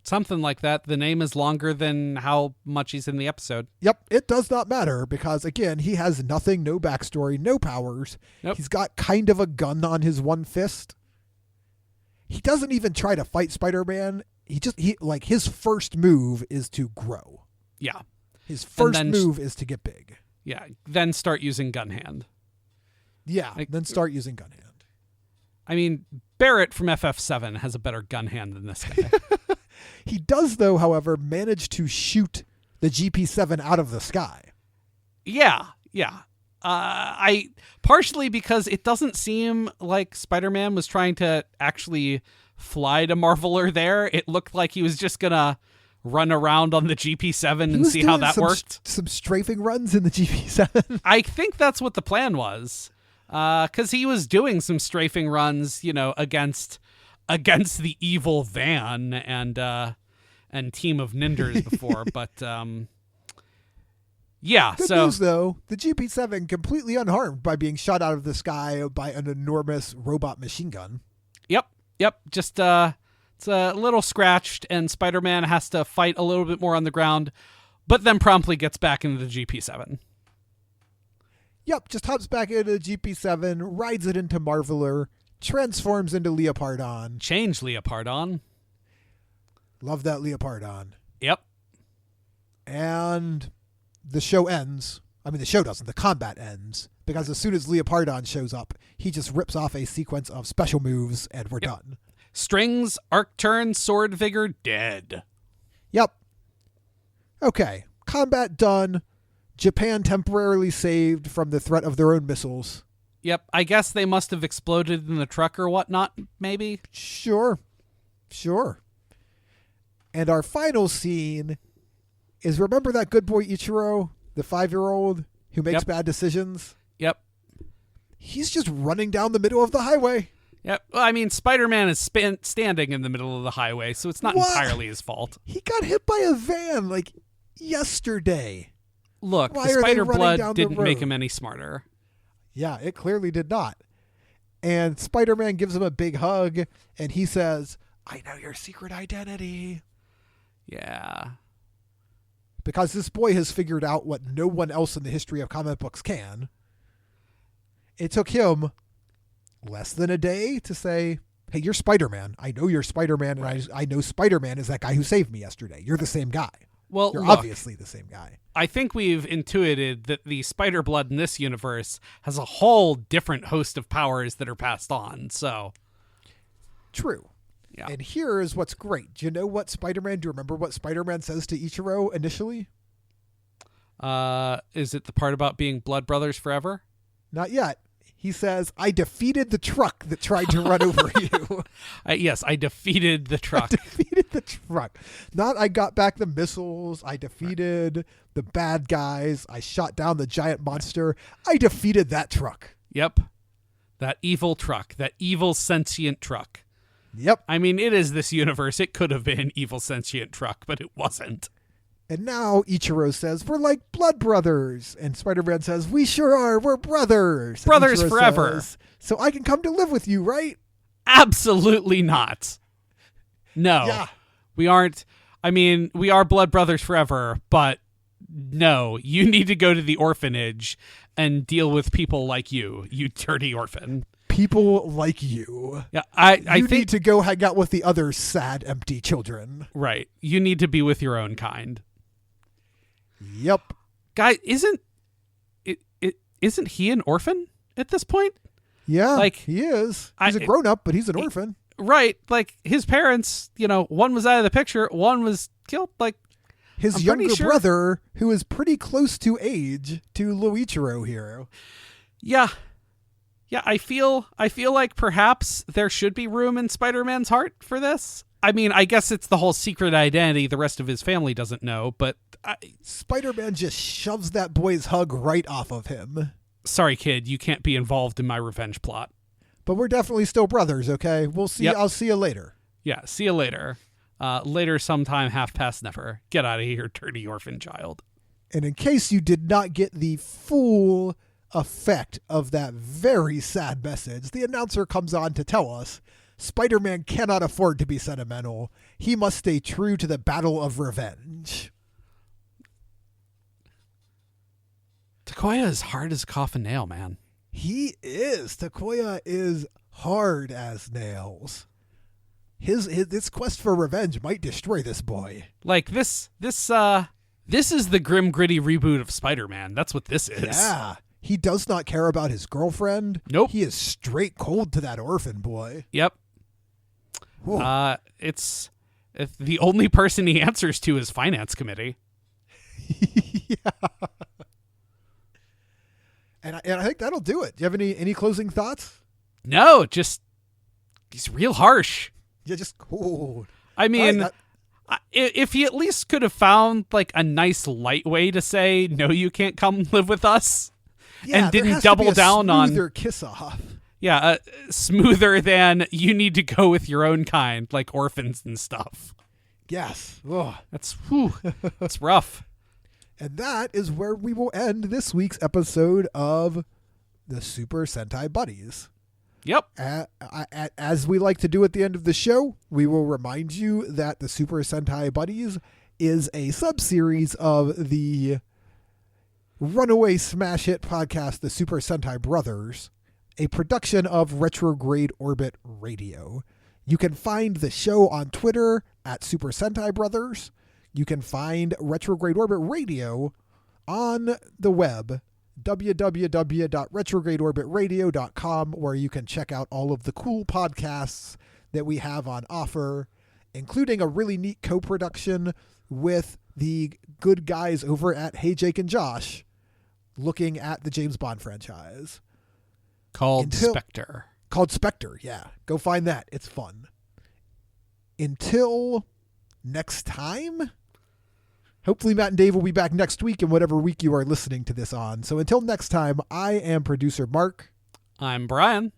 Something like that. The name is longer than how much he's in the episode. Yep, it does not matter because, again, he has nothing, no backstory, no powers. Nope. He's got kind of a gun on his one fist. He doesn't even try to fight Spider-Man. His first move is to grow. Yeah. His first move is to get big. Yeah. Then start using gun hand. Yeah, then start using gun hand. I mean, Barrett from FF7 has a better gun hand than this guy. He does, though, however, manage to shoot the GP-7 out of the sky. Yeah. I partially because it doesn't seem like Spider-Man was trying to actually fly to Marveler there. It looked like he was just gonna run around on the GP-7 and see how that worked. Some strafing runs in the GP-7. I think that's what the plan was. Because he was doing some strafing runs, against the evil van and team of Ninders before, but yeah. Good news, though, the GP-7 completely unharmed by being shot out of the sky by an enormous robot machine gun. Yep. Just it's a little scratched, and Spider-Man has to fight a little bit more on the ground, but then promptly gets back into the GP-7. Yep, just hops back into the GP-7, rides it into Marveler, transforms into Leopardon. Change Leopardon. Love that Leopardon. Yep. And the show ends. I mean, the show doesn't. The combat ends. Because as soon as Leopardon shows up, he just rips off a sequence of special moves, and we're done. Strings, arc turn, sword vigor, dead. Yep. Okay. Combat done. Japan temporarily saved from the threat of their own missiles. Yep, I guess they must have exploded in the truck or whatnot, maybe? Sure. And our final scene is, remember that good boy Ichiro, the 5-year-old who makes bad decisions? Yep. He's just running down the middle of the highway. Yep. Well, I mean, Spider-Man is standing in the middle of the highway, so it's not entirely his fault. He got hit by a van like yesterday. Look, Why the are they spider running blood down the didn't make road? him any smarter. Yeah, it clearly did not. And Spider-Man gives him a big hug, and he says, I know your secret identity. Yeah. Because this boy has figured out what no one else in the history of comic books can. It took him less than a day to say, hey, you're Spider-Man. I know you're Spider-Man, and I know Spider-Man is that guy who saved me yesterday. You're the same guy. Well, You're look, obviously the same guy. I think we've intuited that the spider blood in this universe has a whole different host of powers that are passed on, so. True. Yeah. And here is what's great. Do you know what Spider-Man, do you remember what Spider-Man says to Ichiro initially? Is it the part about being blood brothers forever? Not yet. He says, I defeated the truck that tried to run over you. Yes, I defeated the truck. I defeated the truck. Not I got back the missiles. I defeated the bad guys. I shot down the giant monster. I defeated that truck. Yep. That evil truck. That evil sentient truck. Yep. I mean, it is this universe. It could have been evil sentient truck, but it wasn't. And now Ichiro says, we're like blood brothers. And Spider-Man says, we sure are. We're brothers. And Brothers Ichiro forever. says, so I can come to live with you, right? Absolutely not. No. Yeah. We aren't. I mean, we are blood brothers forever, but no, you need to go to the orphanage and deal with people like you dirty orphan. People like you. Yeah, I You think need to go hang out with the other sad, empty children. right. You need to be with your own kind. Yep. Guy, isn't he an orphan at this point? Yeah, Like, he is. He's a grown-up, but he's an orphan. Right. Like, his parents, one was out of the picture, one was killed. Like, His I'm younger pretty sure- brother, who is pretty close to age to Luichiro here. yeah. Yeah, I feel like perhaps there should be room in Spider-Man's heart for this. I mean, I guess it's the whole secret identity the rest of his family doesn't know, but Spider-Man just shoves that boy's hug right off of him. sorry, kid, you can't be involved in my revenge plot. But we're definitely still brothers, okay? We'll see. Yep. I'll see you later. Yeah, see you later. Later sometime, half past never. Get out of here, dirty orphan child. And in case you did not get the full effect of that very sad message, the announcer comes on to tell us Spider-Man cannot afford to be sentimental. He must stay true to the battle of revenge. Takoya is hard as a coffin nail, man. He is. Takoya is hard as nails. His quest for revenge might destroy this boy. Like, this is the grim, gritty reboot of Spider-Man. That's what this is. Yeah. He does not care about his girlfriend. Nope. He is straight cold to that orphan boy. Yep. Whoa. It's the only person he answers to is finance committee. Yeah. And I think that'll do it. Do you have any closing thoughts? No, just he's real harsh. Yeah, just cold. I mean, All right, if he at least could have found like a nice light way to say no, you can't come live with us, yeah, and there didn't has to be double a down on smoother kiss off. yeah, smoother than you need to go with your own kind, like orphans and stuff. Yes. Ugh. That's rough. And that is where we will end this week's episode of the Super Sentai Buddies. Yep. As we like to do at the end of the show, we will remind you that the Super Sentai Buddies is a sub-series of the runaway smash hit podcast, the Super Sentai Brothers, a production of Retrograde Orbit Radio. You can find the show on Twitter at Super Sentai Brothers. You can find Retrograde Orbit Radio on the web, www.retrogradeorbitradio.com, where you can check out all of the cool podcasts that we have on offer, including a really neat co-production with the good guys over at Hey Jake and Josh, looking at the James Bond franchise. Called Spectre. Called Spectre, yeah. Go find that. It's fun. Until next time, hopefully Matt and Dave will be back next week in whatever week you are listening to this on. So until next time, I am producer Mark. I'm Brian.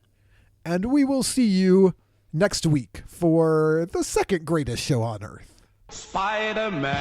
And we will see you next week for the second greatest show on Earth. Spider-Man.